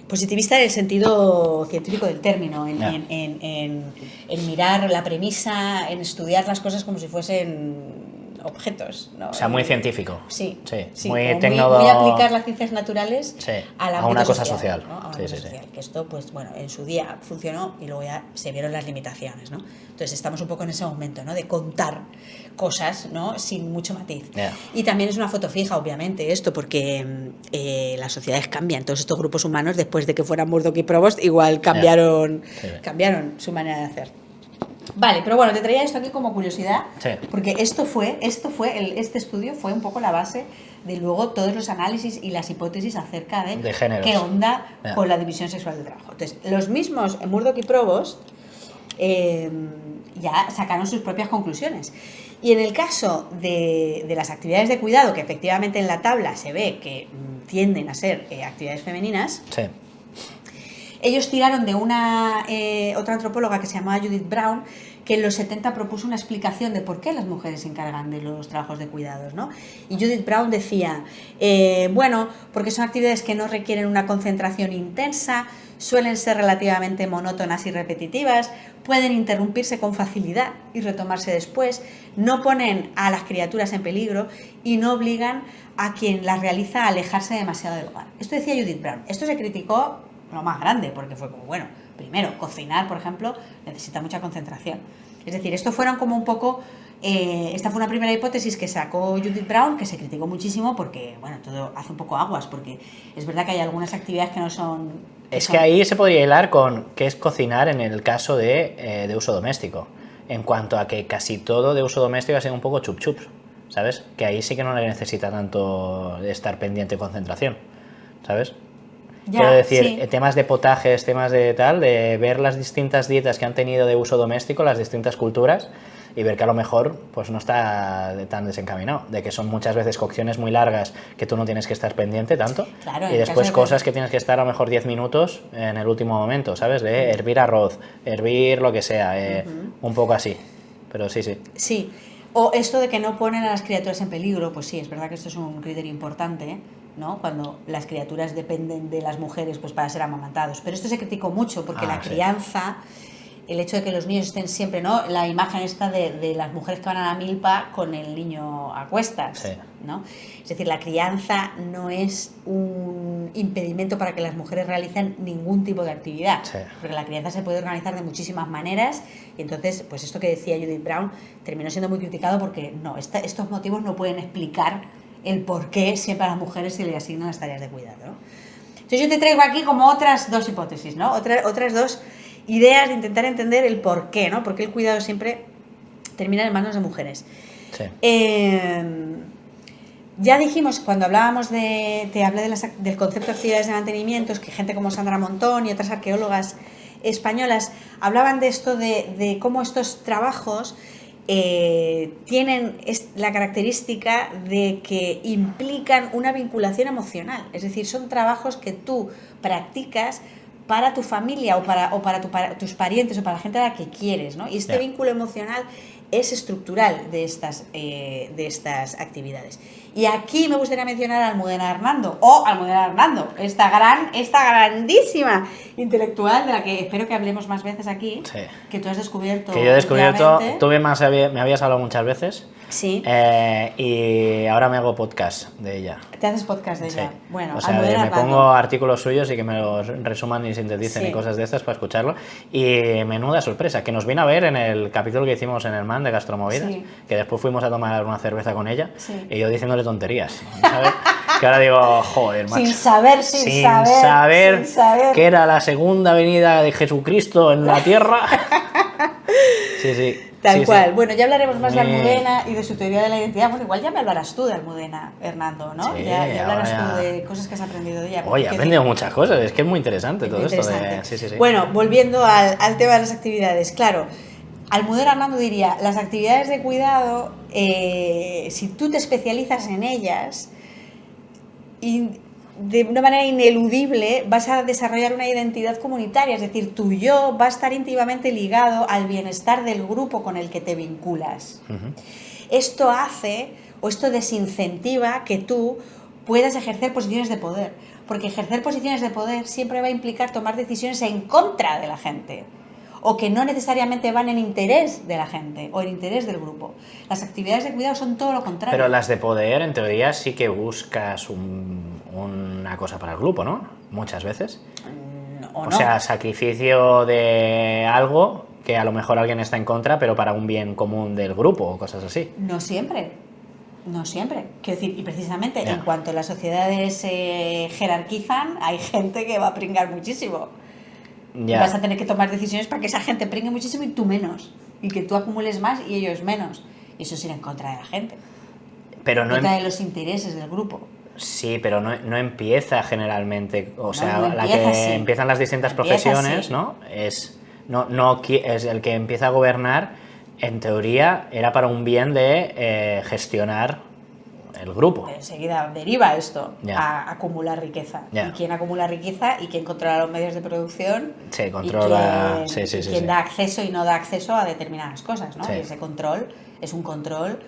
[SPEAKER 1] Positivista en el sentido científico del término,
[SPEAKER 2] Ya.
[SPEAKER 1] en mirar la premisa, en estudiar las cosas como si fuesen objetos, ¿no?
[SPEAKER 2] O sea, muy científico.
[SPEAKER 1] Sí,
[SPEAKER 2] muy
[SPEAKER 1] como
[SPEAKER 2] tecnodo...
[SPEAKER 1] muy aplicar las ciencias naturales
[SPEAKER 2] Sí,
[SPEAKER 1] al
[SPEAKER 2] a
[SPEAKER 1] ámbito
[SPEAKER 2] una cosa social.
[SPEAKER 1] ¿no? A una
[SPEAKER 2] Sí,
[SPEAKER 1] cosa
[SPEAKER 2] sí, sí.
[SPEAKER 1] social. Que esto, pues bueno, en su día funcionó y luego ya se vieron las limitaciones, ¿no? Entonces estamos un poco en ese momento, ¿no? De contar cosas, ¿no? Sin mucho matiz.
[SPEAKER 2] Yeah.
[SPEAKER 1] Y también es una foto fija, obviamente, esto, porque las sociedades cambian. Todos estos grupos humanos, después de que fueran Murdoch y Provost, igual cambiaron,
[SPEAKER 2] Sí.
[SPEAKER 1] cambiaron su manera de hacer. Vale, pero bueno, te traía esto aquí como curiosidad,
[SPEAKER 2] Sí.
[SPEAKER 1] porque este estudio fue un poco la base de luego todos los análisis y las hipótesis acerca de
[SPEAKER 2] géneros.
[SPEAKER 1] qué onda
[SPEAKER 2] Ya.
[SPEAKER 1] con la división sexual del trabajo. Entonces, los mismos Murdoch y Provost ya sacaron sus propias conclusiones. Y en el caso de las actividades de cuidado, que efectivamente en la tabla se ve que tienden a ser actividades femeninas,
[SPEAKER 2] Sí.
[SPEAKER 1] ellos tiraron de otra antropóloga que se llamaba Judith Brown, que en los 70 propuso una explicación de por qué las mujeres se encargan de los trabajos de cuidados, ¿no? Y Judith Brown decía, bueno, porque son actividades que no requieren una concentración intensa, suelen ser relativamente monótonas y repetitivas, pueden interrumpirse con facilidad y retomarse después, no ponen a las criaturas en peligro y no obligan a quien las realiza a alejarse demasiado del hogar. Esto decía Judith Brown. Esto se criticó lo más grande, porque fue como, bueno, primero, cocinar, por ejemplo, necesita mucha concentración. Es decir, esto fueron como un poco... esta fue una primera hipótesis que sacó Judith Brown, que se criticó muchísimo porque, bueno, todo hace un poco aguas, porque es verdad que hay algunas actividades que no son...
[SPEAKER 2] Es que ahí se podría hilar con qué es cocinar en el caso de uso doméstico. En cuanto a que casi todo de uso doméstico ha sido un poco chup-chups, ¿sabes? Que ahí sí que no le necesita tanto estar pendiente y concentración, ¿sabes?
[SPEAKER 1] Ya,
[SPEAKER 2] Quiero decir,
[SPEAKER 1] sí.
[SPEAKER 2] temas de potajes, temas de tal, de ver las distintas dietas que han tenido de uso doméstico, las distintas culturas, y ver que a lo mejor pues no está tan desencaminado, de que son muchas veces cocciones muy largas que tú no tienes que estar pendiente tanto,
[SPEAKER 1] Claro,
[SPEAKER 2] y
[SPEAKER 1] en
[SPEAKER 2] después
[SPEAKER 1] caso de-
[SPEAKER 2] cosas que tienes que estar a lo mejor 10 minutos en el último momento, ¿sabes? De hervir arroz, hervir lo que sea, un poco así, pero sí, sí.
[SPEAKER 1] Sí, o esto de que no ponen a las criaturas en peligro, pues sí, es verdad que esto es un criterio importante, ¿no? Cuando las criaturas dependen de las mujeres pues para ser amamantados. Pero esto se criticó mucho porque la
[SPEAKER 2] sí.
[SPEAKER 1] crianza, el hecho de que los niños estén siempre, ¿no? La imagen esta de las mujeres que van a la milpa con el niño a cuestas,
[SPEAKER 2] Sí.
[SPEAKER 1] ¿no? Es decir, la crianza no es un impedimento para que las mujeres realicen ningún tipo de actividad,
[SPEAKER 2] Sí.
[SPEAKER 1] porque la crianza se puede organizar de muchísimas maneras y entonces, pues esto que decía Judith Brown terminó siendo muy criticado porque no, estos motivos no pueden explicar el por qué siempre a las mujeres se les asignan las tareas de cuidado, ¿no? Entonces yo te traigo aquí como otras dos hipótesis, ¿no? Otras dos ideas de intentar entender el por qué, ¿no? Porque el cuidado siempre termina en manos de mujeres.
[SPEAKER 2] Sí.
[SPEAKER 1] Ya dijimos, cuando hablábamos te hablé del concepto de actividades de mantenimiento, que gente como Sandra Montón y otras arqueólogas españolas hablaban de esto, de cómo estos trabajos tienen la característica de que implican una vinculación emocional. Es decir, son trabajos que tú practicas para tu familia o para tus parientes o para la gente a la que quieres, ¿no? Y este vínculo emocional es estructural de estas actividades. Y aquí me gustaría mencionar a Almudena Hernando, esta grandísima intelectual de la que espero que hablemos más veces aquí,
[SPEAKER 2] Sí.
[SPEAKER 1] que tú has descubierto.
[SPEAKER 2] Que yo he descubierto, me habías hablado muchas veces.
[SPEAKER 1] Sí.
[SPEAKER 2] Y ahora me hago podcast de ella.
[SPEAKER 1] ¿Te haces podcast de ella?
[SPEAKER 2] Sí.
[SPEAKER 1] Bueno,
[SPEAKER 2] o sea, me pongo artículos suyos y que me los resuman y sinteticen y cosas de estas para escucharlo. Y menuda sorpresa, que nos vino a ver en el capítulo que hicimos en el MAN de Gastromovidas, que después fuimos a tomar una cerveza con ella y yo diciéndole tonterías, ¿sabes? Que ahora digo, joder, macho.
[SPEAKER 1] Sin saber
[SPEAKER 2] que era la segunda venida de Jesucristo en la tierra. Sí.
[SPEAKER 1] Tal cual. Bueno, ya hablaremos más de Almudena y de su teoría de la identidad. Bueno, igual ya me hablarás tú de Almudena, Hernando, ¿no?
[SPEAKER 2] Sí,
[SPEAKER 1] ya hablarás tú de cosas que has aprendido de ella.
[SPEAKER 2] Oye, he aprendido muchas cosas, es que es muy interesante todo esto. Sí.
[SPEAKER 1] Bueno, volviendo al tema de las actividades, claro, Almudena Hernando diría, las actividades de cuidado, si tú te especializas en ellas, de una manera ineludible vas a desarrollar una identidad comunitaria, es decir, tu yo va a estar íntimamente ligado al bienestar del grupo con el que te vinculas. Esto desincentiva que tú puedas ejercer posiciones de poder, porque ejercer posiciones de poder siempre va a implicar tomar decisiones en contra de la gente, o que no necesariamente van en interés de la gente o en interés del grupo. Las actividades de cuidado son todo lo contrario.
[SPEAKER 2] Pero las de poder, en teoría, sí que buscas una cosa para el grupo, ¿no? Muchas veces. O sea, sacrificio de algo que a lo mejor alguien está en contra, pero para un bien común del grupo o cosas así.
[SPEAKER 1] No siempre. Quiero decir, y precisamente en cuanto las sociedades se jerarquizan, hay gente que va a pringar muchísimo. Vas a tener que tomar decisiones para que esa gente pringue muchísimo y tú menos. Y que tú acumules más y ellos menos. Y eso es ir en contra de la gente.
[SPEAKER 2] Pero
[SPEAKER 1] en contra de los intereses del grupo.
[SPEAKER 2] Sí, pero no empieza generalmente. O sea, la que empiezan las distintas profesiones, ¿no? Es el que empieza a gobernar, en teoría, era para un bien de gestionar el grupo.
[SPEAKER 1] Enseguida deriva esto a acumular riqueza. Y quien acumula riqueza y quien controla los medios de producción.
[SPEAKER 2] Sí, controla.
[SPEAKER 1] Y quien da acceso y no da acceso a determinadas cosas, ¿no? Y ese control es un control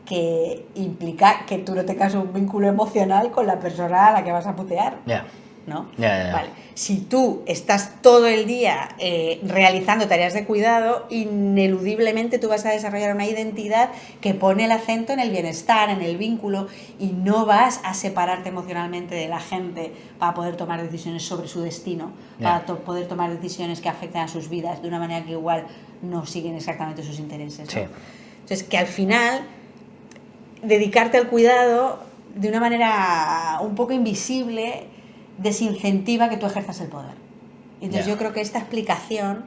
[SPEAKER 1] que implica que tú no tengas un vínculo emocional con la persona a la que vas a putear. ¿No? Vale. Si tú estás todo el día realizando tareas de cuidado, ineludiblemente tú vas a desarrollar una identidad que pone el acento en el bienestar, en el vínculo, y no vas a separarte emocionalmente de la gente para poder tomar decisiones sobre su destino, para poder tomar decisiones que afecten a sus vidas de una manera que igual no siguen exactamente sus intereses, ¿no? Entonces, que al final dedicarte al cuidado de una manera un poco invisible desincentiva que tú ejerzas el poder. Entonces yo creo que esta explicación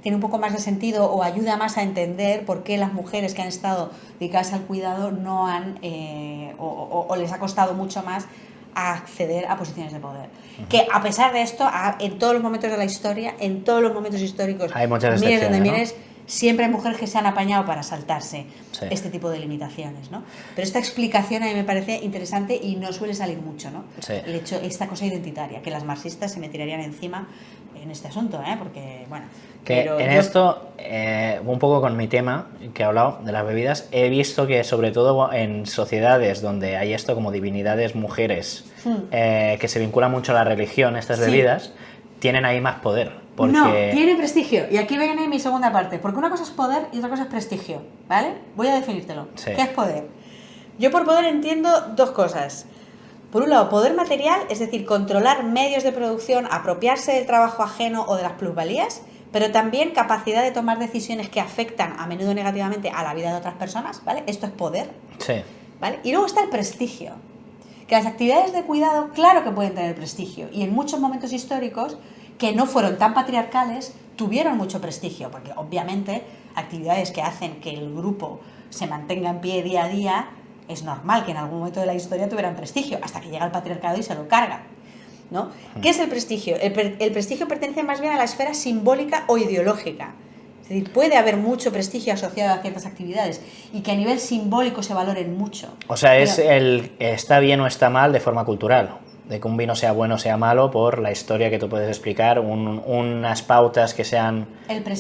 [SPEAKER 1] tiene un poco más de sentido o ayuda más a entender por qué las mujeres que han estado dedicadas al cuidado no han o les ha costado mucho más acceder a posiciones de poder. Que a pesar de esto, en todos los momentos de la historia, en todos los momentos históricos,
[SPEAKER 2] hay muchas excepciones, ¿no?
[SPEAKER 1] Siempre hay mujeres que se han apañado para saltarse este tipo de limitaciones, ¿no? Pero esta explicación a mí me parece interesante y no suele salir mucho, ¿no? El hecho, esta cosa identitaria, que las marxistas se me tirarían encima en este asunto, porque, bueno...
[SPEAKER 2] Esto, un poco con mi tema, que he hablado de las bebidas, he visto que sobre todo en sociedades donde hay esto como divinidades mujeres, que se vinculan mucho a la religión, estas bebidas, tienen ahí más poder. Porque...
[SPEAKER 1] No, tiene prestigio. Y aquí viene mi segunda parte. Porque una cosa es poder y otra cosa es prestigio, ¿vale? Voy a definírtelo. ¿Qué es poder? Yo por poder entiendo dos cosas. Por un lado, poder material, es decir, controlar medios de producción, apropiarse del trabajo ajeno o de las plusvalías, pero también capacidad de tomar decisiones que afectan a menudo negativamente a la vida de otras personas, ¿vale? Esto es poder.
[SPEAKER 2] Sí.
[SPEAKER 1] ¿Vale? Y luego está el prestigio, que las actividades de cuidado, claro que pueden tener prestigio, y en muchos momentos históricos que no fueron tan patriarcales, tuvieron mucho prestigio, porque obviamente actividades que hacen que el grupo se mantenga en pie día a día, es normal que en algún momento de la historia tuvieran prestigio, hasta que llega el patriarcado y se lo carga, ¿no? ¿Qué es el prestigio? El prestigio pertenece más bien a la esfera simbólica o ideológica. Es decir, puede haber mucho prestigio asociado a ciertas actividades y que a nivel simbólico se valoren mucho.
[SPEAKER 2] O sea, es el está bien o está mal de forma cultural. De que un vino sea bueno o sea malo por la historia que tú puedes explicar, unas pautas que se han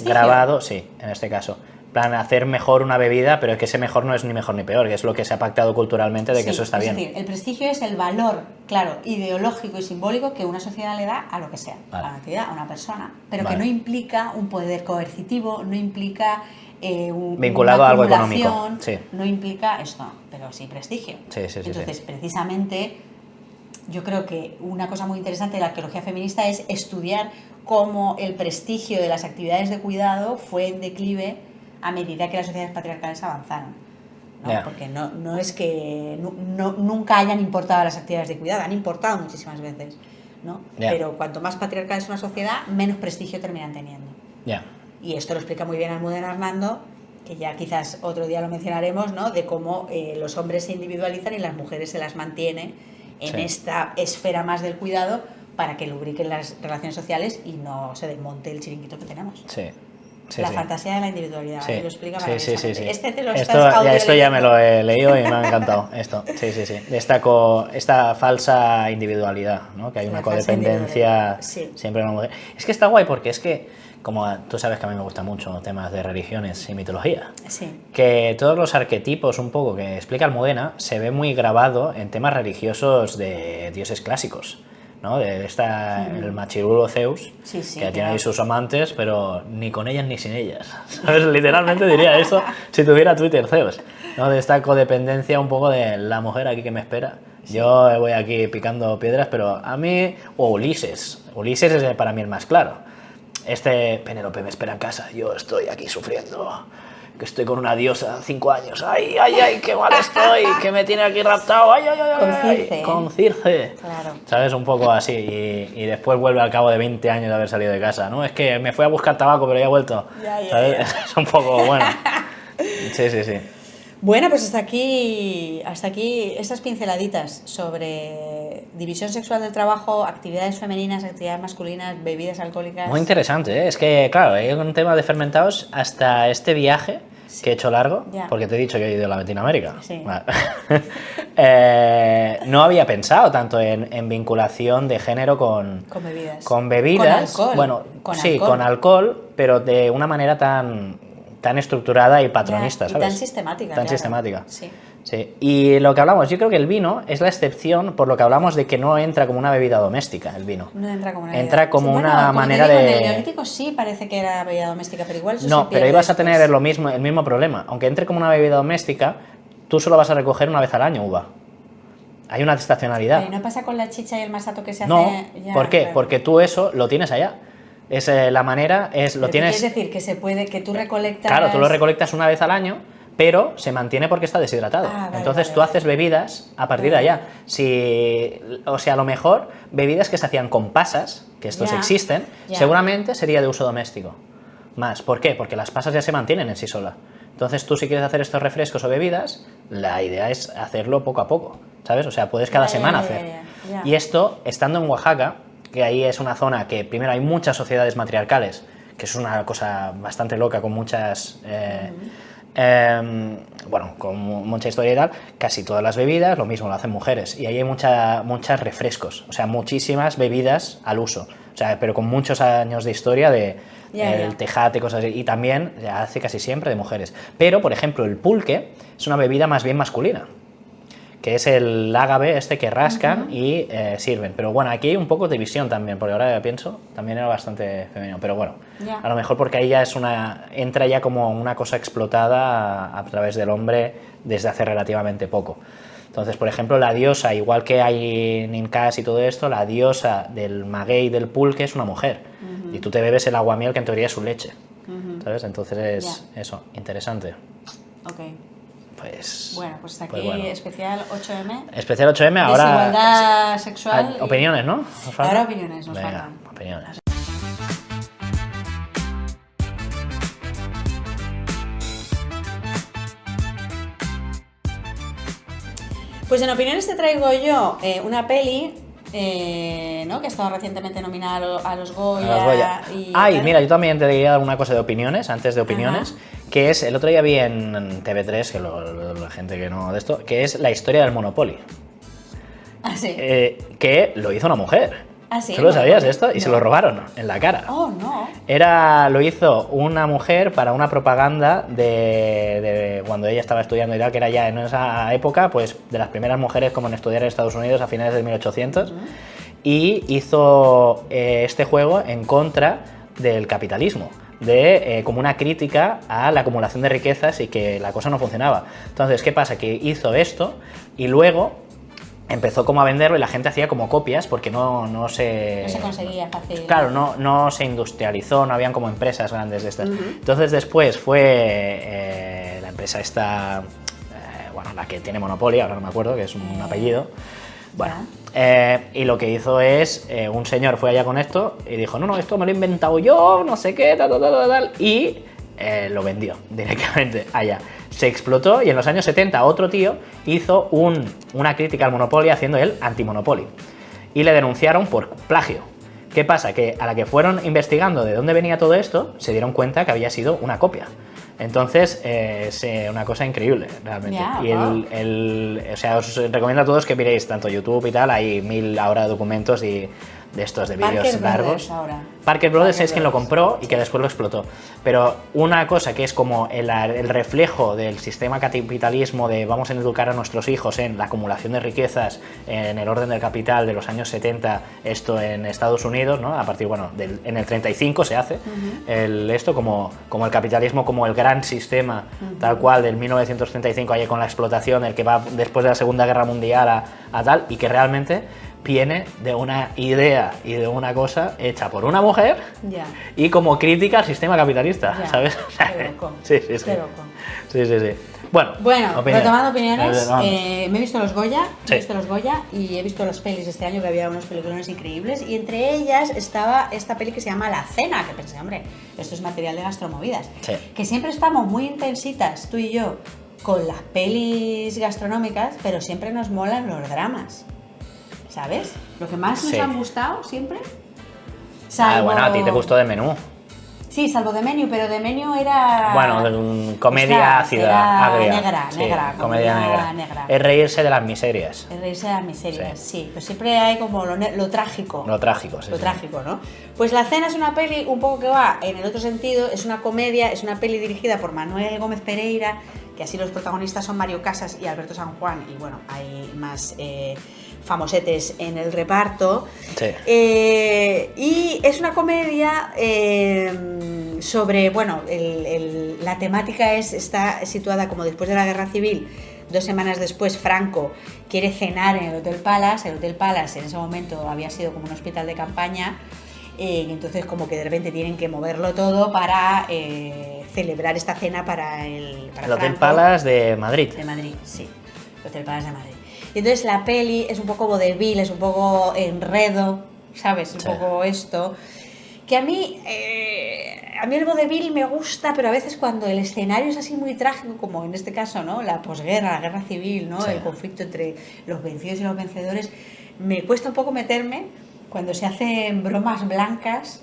[SPEAKER 2] grabado, sí, en este caso. Plan, hacer mejor una bebida, pero es que ese mejor no es ni mejor ni peor, que es lo que se ha pactado culturalmente de que eso está bien.
[SPEAKER 1] Es decir, el prestigio es el valor, claro, ideológico y simbólico que una sociedad le da a lo que sea, a una actividad, a una persona, pero que no implica un poder coercitivo, no implica
[SPEAKER 2] vinculado a algo económico, sí.
[SPEAKER 1] No implica esto, pero sí prestigio.
[SPEAKER 2] Sí.
[SPEAKER 1] Entonces, precisamente, yo creo que una cosa muy interesante de la arqueología feminista es estudiar cómo el prestigio de las actividades de cuidado fue en declive a medida que las sociedades patriarcales avanzaron, ¿no? Porque no es que nunca hayan importado las actividades de cuidado, han importado muchísimas veces, ¿no? Pero cuanto más patriarcal es una sociedad, menos prestigio terminan teniendo. Y esto lo explica muy bien Almudena Hernando, que ya quizás otro día lo mencionaremos, ¿no? De cómo los hombres se individualizan y las mujeres se las mantiene en esta esfera más del cuidado para que lubriquen las relaciones sociales y no se desmonte el chiringuito que tenemos. La fantasía de la individualidad, lo explica maravillosamente.
[SPEAKER 2] Esto ya me lo he leído y me ha encantado. Esto, esta falsa individualidad, ¿no? Que hay una codependencia siempre en la mujer. Es que está guay porque es que, como tú sabes que a mí me gustan mucho temas de religiones y mitología, que todos los arquetipos un poco que explica Almudena se ve muy grabado en temas religiosos de dioses clásicos, ¿no? El machirulo Zeus, que tiene ahí sus amantes, pero ni con ellas ni sin ellas, ¿sabes? Literalmente diría eso si tuviera Twitter Zeus, ¿no? De esta codependencia un poco de la mujer aquí que me espera. Yo voy aquí picando piedras, pero a mí... O Ulises es para mí el más claro. Penélope me espera en casa, yo estoy aquí sufriendo, que estoy con una diosa 5 años, ay, qué mal estoy, que me tiene aquí raptado, con Circe.
[SPEAKER 1] Claro.
[SPEAKER 2] ¿Sabes? Un poco así, y después vuelve al cabo de 20 años de haber salido de casa, ¿no? Es que me fui a buscar tabaco, pero ya he vuelto. ¿Sabes? Es un poco, bueno. Sí.
[SPEAKER 1] Bueno, pues hasta aquí estas pinceladitas sobre división sexual del trabajo, actividades femeninas, actividades masculinas, bebidas alcohólicas.
[SPEAKER 2] Muy interesante, ¿eh? Es que, claro, hay un tema de fermentados hasta este viaje que he hecho largo, porque te he dicho que he ido a Latinoamérica. Vale. No había pensado tanto en vinculación de género con bebidas. Con alcohol. Bueno, con alcohol, pero de una manera tan estructurada y patronista, ¿sabes?
[SPEAKER 1] Y tan sistemática.
[SPEAKER 2] Tan sistemática. Sí. Y lo que hablamos, yo creo que el vino es la excepción por lo que hablamos de que no entra como una bebida doméstica, el vino.
[SPEAKER 1] No entra como una bebida.
[SPEAKER 2] Entra como una manera de...
[SPEAKER 1] En el Neolítico sí parece que era bebida doméstica, pero igual eso
[SPEAKER 2] no, pero ibas a tener el mismo problema. Aunque entre como una bebida doméstica, tú solo vas a recoger una vez al año uva. Hay una estacionalidad.
[SPEAKER 1] Pero ¿y no pasa con la chicha y el masato que se hace?
[SPEAKER 2] No, ¿por qué? Claro. Porque tú eso lo tienes allá. Es la manera, lo tienes...
[SPEAKER 1] Es decir, que se puede, que tú recolectas...
[SPEAKER 2] Claro, tú lo recolectas una vez al año, pero se mantiene porque está deshidratado. Entonces tú haces bebidas a partir de allá. O sea, a lo mejor bebidas que se hacían con pasas, que estos existen, seguramente sería de uso doméstico. Más. ¿Por qué? Porque las pasas ya se mantienen en sí sola. Entonces tú si quieres hacer estos refrescos o bebidas, la idea es hacerlo poco a poco, ¿sabes? O sea, puedes cada semana hacer. Y esto, estando en Oaxaca, que ahí es una zona que primero hay muchas sociedades matriarcales, que es una cosa bastante loca con muchas... con mucha historia y tal, casi todas las bebidas lo mismo lo hacen mujeres y ahí hay muchas refrescos, o sea, muchísimas bebidas al uso, o sea, pero con muchos años de historia de el tejate, cosas así, y también se hace casi siempre de mujeres. Pero, por ejemplo, el pulque es una bebida más bien masculina, que es el ágave que rascan y sirven. Pero bueno, aquí hay un poco de división también, porque ahora pienso, también era bastante femenino. Pero bueno, a lo mejor porque ahí ya entra ya como una cosa explotada a través del hombre desde hace relativamente poco. Entonces, por ejemplo, la diosa, igual que hay en Incas y todo esto, la diosa del maguey del pulque es una mujer. Y tú te bebes el aguamiel, que en teoría es su leche. ¿Sabes? Entonces es eso, interesante.
[SPEAKER 1] Ok.
[SPEAKER 2] pues...
[SPEAKER 1] Bueno, pues hasta aquí
[SPEAKER 2] pues bueno.
[SPEAKER 1] especial 8M.
[SPEAKER 2] Especial 8M, ahora...
[SPEAKER 1] Desigualdad sexual.
[SPEAKER 2] Opiniones, ¿no? ¿Nos faltan?
[SPEAKER 1] Ahora opiniones nos
[SPEAKER 2] Venga,
[SPEAKER 1] faltan.
[SPEAKER 2] opiniones.
[SPEAKER 1] Pues en opiniones te traigo yo una peli, ¿no? Que ha estado recientemente nominada a los Goya.
[SPEAKER 2] A las Goya.
[SPEAKER 1] Y
[SPEAKER 2] Ay,
[SPEAKER 1] tal.
[SPEAKER 2] mira, yo también te diría una cosa de opiniones, antes de opiniones,
[SPEAKER 1] Ajá.
[SPEAKER 2] que es, el otro día vi en TV3, que la gente que no de esto, que es la historia del Monopoly,
[SPEAKER 1] Ah, sí.
[SPEAKER 2] que lo hizo una mujer.
[SPEAKER 1] Ah, sí,
[SPEAKER 2] ¿Tú lo sabías
[SPEAKER 1] Monopoly.
[SPEAKER 2] esto? Y se
[SPEAKER 1] No.
[SPEAKER 2] lo robaron en la cara.
[SPEAKER 1] Oh, no.
[SPEAKER 2] Lo hizo una mujer para una propaganda de cuando ella estaba estudiando y tal, que era ya en esa época, pues de las primeras mujeres como en estudiar en Estados Unidos a finales de 1800, y hizo este juego en contra del capitalismo, como una crítica a la acumulación de riquezas y que la cosa no funcionaba. Entonces, ¿qué pasa? Que hizo esto y luego empezó como a venderlo y la gente hacía como copias porque no se...
[SPEAKER 1] No se conseguía fácil.
[SPEAKER 2] Claro, no se industrializó, no habían como empresas grandes de estas. Entonces después fue la empresa esta, bueno, la que tiene Monopoly, ahora no me acuerdo, que es un apellido. Bueno, y lo que hizo es, un señor fue allá con esto y dijo, no, esto me lo he inventado yo, no sé qué, tal, y lo vendió directamente allá. Se explotó y en los años 70 otro tío hizo una crítica al Monopoly haciendo el anti-Monopoly. Y le denunciaron por plagio. ¿Qué pasa? Que a la que fueron investigando de dónde venía todo esto, se dieron cuenta que había sido una copia. Entonces, es una cosa increíble, realmente.
[SPEAKER 1] Yeah,
[SPEAKER 2] y o sea, os recomiendo a todos que miréis tanto YouTube y tal, hay 1000 ahora documentos de estos, de vídeos
[SPEAKER 1] Parker
[SPEAKER 2] largos.
[SPEAKER 1] Brothers ahora.
[SPEAKER 2] Parker Brothers
[SPEAKER 1] Parker
[SPEAKER 2] es quien lo
[SPEAKER 1] Brothers,
[SPEAKER 2] compró y
[SPEAKER 1] sí.
[SPEAKER 2] que después lo explotó. Pero una cosa que es como el reflejo del sistema capitalismo de vamos a educar a nuestros hijos en la acumulación de riquezas, en el orden del capital de los años 70, esto en Estados Unidos, ¿no? A partir, bueno, en el 35 se hace esto como el capitalismo, como el gran sistema, tal cual, del 1935, ahí con la explotación, el que va después de la Segunda Guerra Mundial a tal, y que realmente viene de una idea y de una cosa hecha por una mujer
[SPEAKER 1] Ya.
[SPEAKER 2] y como crítica al sistema capitalista,
[SPEAKER 1] Ya.
[SPEAKER 2] ¿sabes?
[SPEAKER 1] Qué loco.
[SPEAKER 2] Sí.
[SPEAKER 1] Qué loco.
[SPEAKER 2] Sí. Bueno,
[SPEAKER 1] Retomando opiniones,
[SPEAKER 2] Vamos.
[SPEAKER 1] me he visto los Goya,
[SPEAKER 2] Sí.
[SPEAKER 1] y he visto las pelis de este año, que había unos peliculones increíbles, y entre ellas estaba esta peli que se llama La Cena, que pensé, hombre, esto es material de gastromovidas.
[SPEAKER 2] Sí.
[SPEAKER 1] Que siempre estamos muy intensitas, tú y yo, con las pelis gastronómicas, pero siempre nos molan los dramas, ¿sabes? Lo que más nos
[SPEAKER 2] Sí.
[SPEAKER 1] han gustado siempre.
[SPEAKER 2] Bueno, a ti te gustó de Menú.
[SPEAKER 1] Sí, salvo de Menú, pero de Menú era...
[SPEAKER 2] Bueno, comedia
[SPEAKER 1] Ostras,
[SPEAKER 2] ácida,
[SPEAKER 1] era
[SPEAKER 2] agria.
[SPEAKER 1] negra,
[SPEAKER 2] comedia
[SPEAKER 1] comedia
[SPEAKER 2] negra. Es reírse de las miserias.
[SPEAKER 1] El reírse de las miserias, sí. Pues siempre hay como lo trágico.
[SPEAKER 2] Lo trágico, sí.
[SPEAKER 1] Lo trágico, ¿no? Pues La Cena es una peli un poco que va en el otro sentido, es una comedia, es una peli dirigida por Manuel Gómez Pereira, que así los protagonistas son Mario Casas y Alberto San Juan, y bueno, hay más famosetes en el reparto.
[SPEAKER 2] Sí.
[SPEAKER 1] Y es una comedia sobre, bueno, la temática está situada como después de la Guerra Civil. 2 semanas después, Franco quiere cenar en el Hotel Palace. El Hotel Palace en ese momento había sido como un hospital de campaña, y entonces como que de repente tienen que moverlo todo para celebrar esta cena para el
[SPEAKER 2] Hotel
[SPEAKER 1] Franco.
[SPEAKER 2] Palace de Madrid.
[SPEAKER 1] De Madrid, sí. El Hotel Palace de Madrid. Y entonces la peli es un poco vodevil, es un poco enredo, ¿sabes? Un
[SPEAKER 2] Sí.
[SPEAKER 1] poco esto. Que a mí el vodevil me gusta, pero a veces cuando el escenario es así muy trágico, como en este caso, ¿no? La posguerra, la guerra civil, ¿no?
[SPEAKER 2] Sí.
[SPEAKER 1] El conflicto entre los vencidos y los vencedores, me cuesta un poco meterme cuando se hacen bromas blancas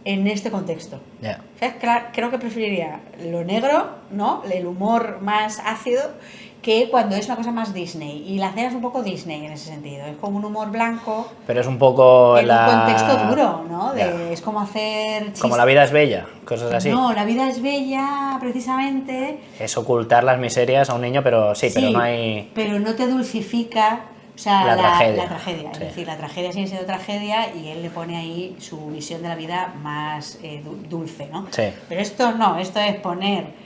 [SPEAKER 1] en este contexto.
[SPEAKER 2] Ya.
[SPEAKER 1] ¿Sabes? Creo que preferiría lo negro, ¿no? El humor más ácido, que cuando es una cosa más Disney. Y La Cena es un poco Disney en ese sentido. Es como un humor blanco
[SPEAKER 2] Pero es un poco
[SPEAKER 1] en un contexto duro, ¿no?
[SPEAKER 2] Ya.
[SPEAKER 1] Es como hacer chistes.
[SPEAKER 2] Como La vida es bella, cosas así.
[SPEAKER 1] No, La vida es bella, precisamente.
[SPEAKER 2] Es ocultar las miserias a un niño, pero sí, pero no hay...
[SPEAKER 1] Pero no te dulcifica, o sea,
[SPEAKER 2] La tragedia.
[SPEAKER 1] la tragedia. Es
[SPEAKER 2] Sí.
[SPEAKER 1] decir, la tragedia sigue siendo tragedia y él le pone ahí su visión de la vida más dulce, ¿no?
[SPEAKER 2] Sí.
[SPEAKER 1] Pero esto no, esto es poner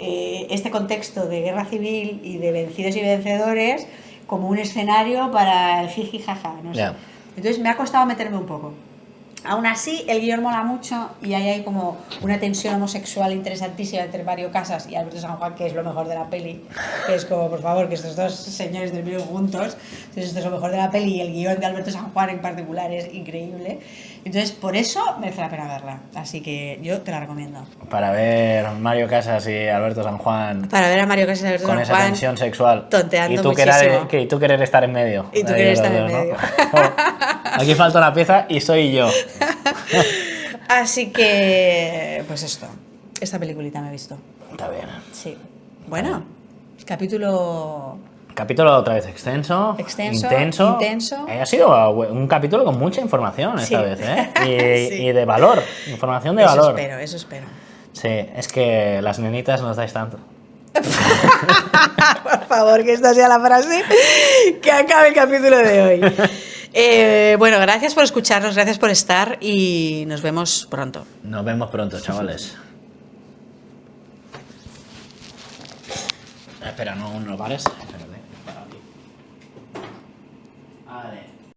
[SPEAKER 1] este contexto de guerra civil y de vencidos y vencedores como un escenario para el jiji jaja, no sé.
[SPEAKER 2] Ya.
[SPEAKER 1] Entonces me ha costado meterme un poco. Aún así, el guión mola mucho y ahí hay como una tensión homosexual interesantísima entre Mario Casas y Alberto San Juan, que es lo mejor de la peli. Que es como, por favor, que estos dos señores terminen juntos. Entonces, esto es lo mejor de la peli y el guión de Alberto San Juan en particular es increíble. Entonces, por eso merece la pena verla. Así que yo te la recomiendo.
[SPEAKER 2] Para ver Mario Casas y Alberto San Juan
[SPEAKER 1] Para ver a Mario Casas y Alberto
[SPEAKER 2] con
[SPEAKER 1] San
[SPEAKER 2] esa
[SPEAKER 1] Juan
[SPEAKER 2] tensión sexual.
[SPEAKER 1] tonteando
[SPEAKER 2] Y tú
[SPEAKER 1] muchísimo.
[SPEAKER 2] y tú querer estar en medio.
[SPEAKER 1] Y tú
[SPEAKER 2] de
[SPEAKER 1] quieres
[SPEAKER 2] los
[SPEAKER 1] estar en
[SPEAKER 2] dos, ¿no?
[SPEAKER 1] medio.
[SPEAKER 2] Aquí falta una pieza y soy yo.
[SPEAKER 1] Así que, pues esto. Esta peliculita me he visto.
[SPEAKER 2] Está bien.
[SPEAKER 1] Sí. Bueno, capítulo...
[SPEAKER 2] Capítulo otra vez extenso,
[SPEAKER 1] Extenso,
[SPEAKER 2] intenso.
[SPEAKER 1] intenso.
[SPEAKER 2] Ha sido un capítulo con mucha información esta
[SPEAKER 1] Sí.
[SPEAKER 2] vez, ¿eh?
[SPEAKER 1] Sí.
[SPEAKER 2] Y de valor, información de
[SPEAKER 1] Eso
[SPEAKER 2] valor.
[SPEAKER 1] espero, eso espero.
[SPEAKER 2] Sí, es que las nenitas nos dais tanto.
[SPEAKER 1] Por favor, que esta sea la frase que acabe el capítulo de hoy. Bueno, gracias por escucharnos, gracias por estar y nos vemos pronto.
[SPEAKER 2] Nos vemos pronto, chavales. Espera, no pares. Espérate, para ti. Vale.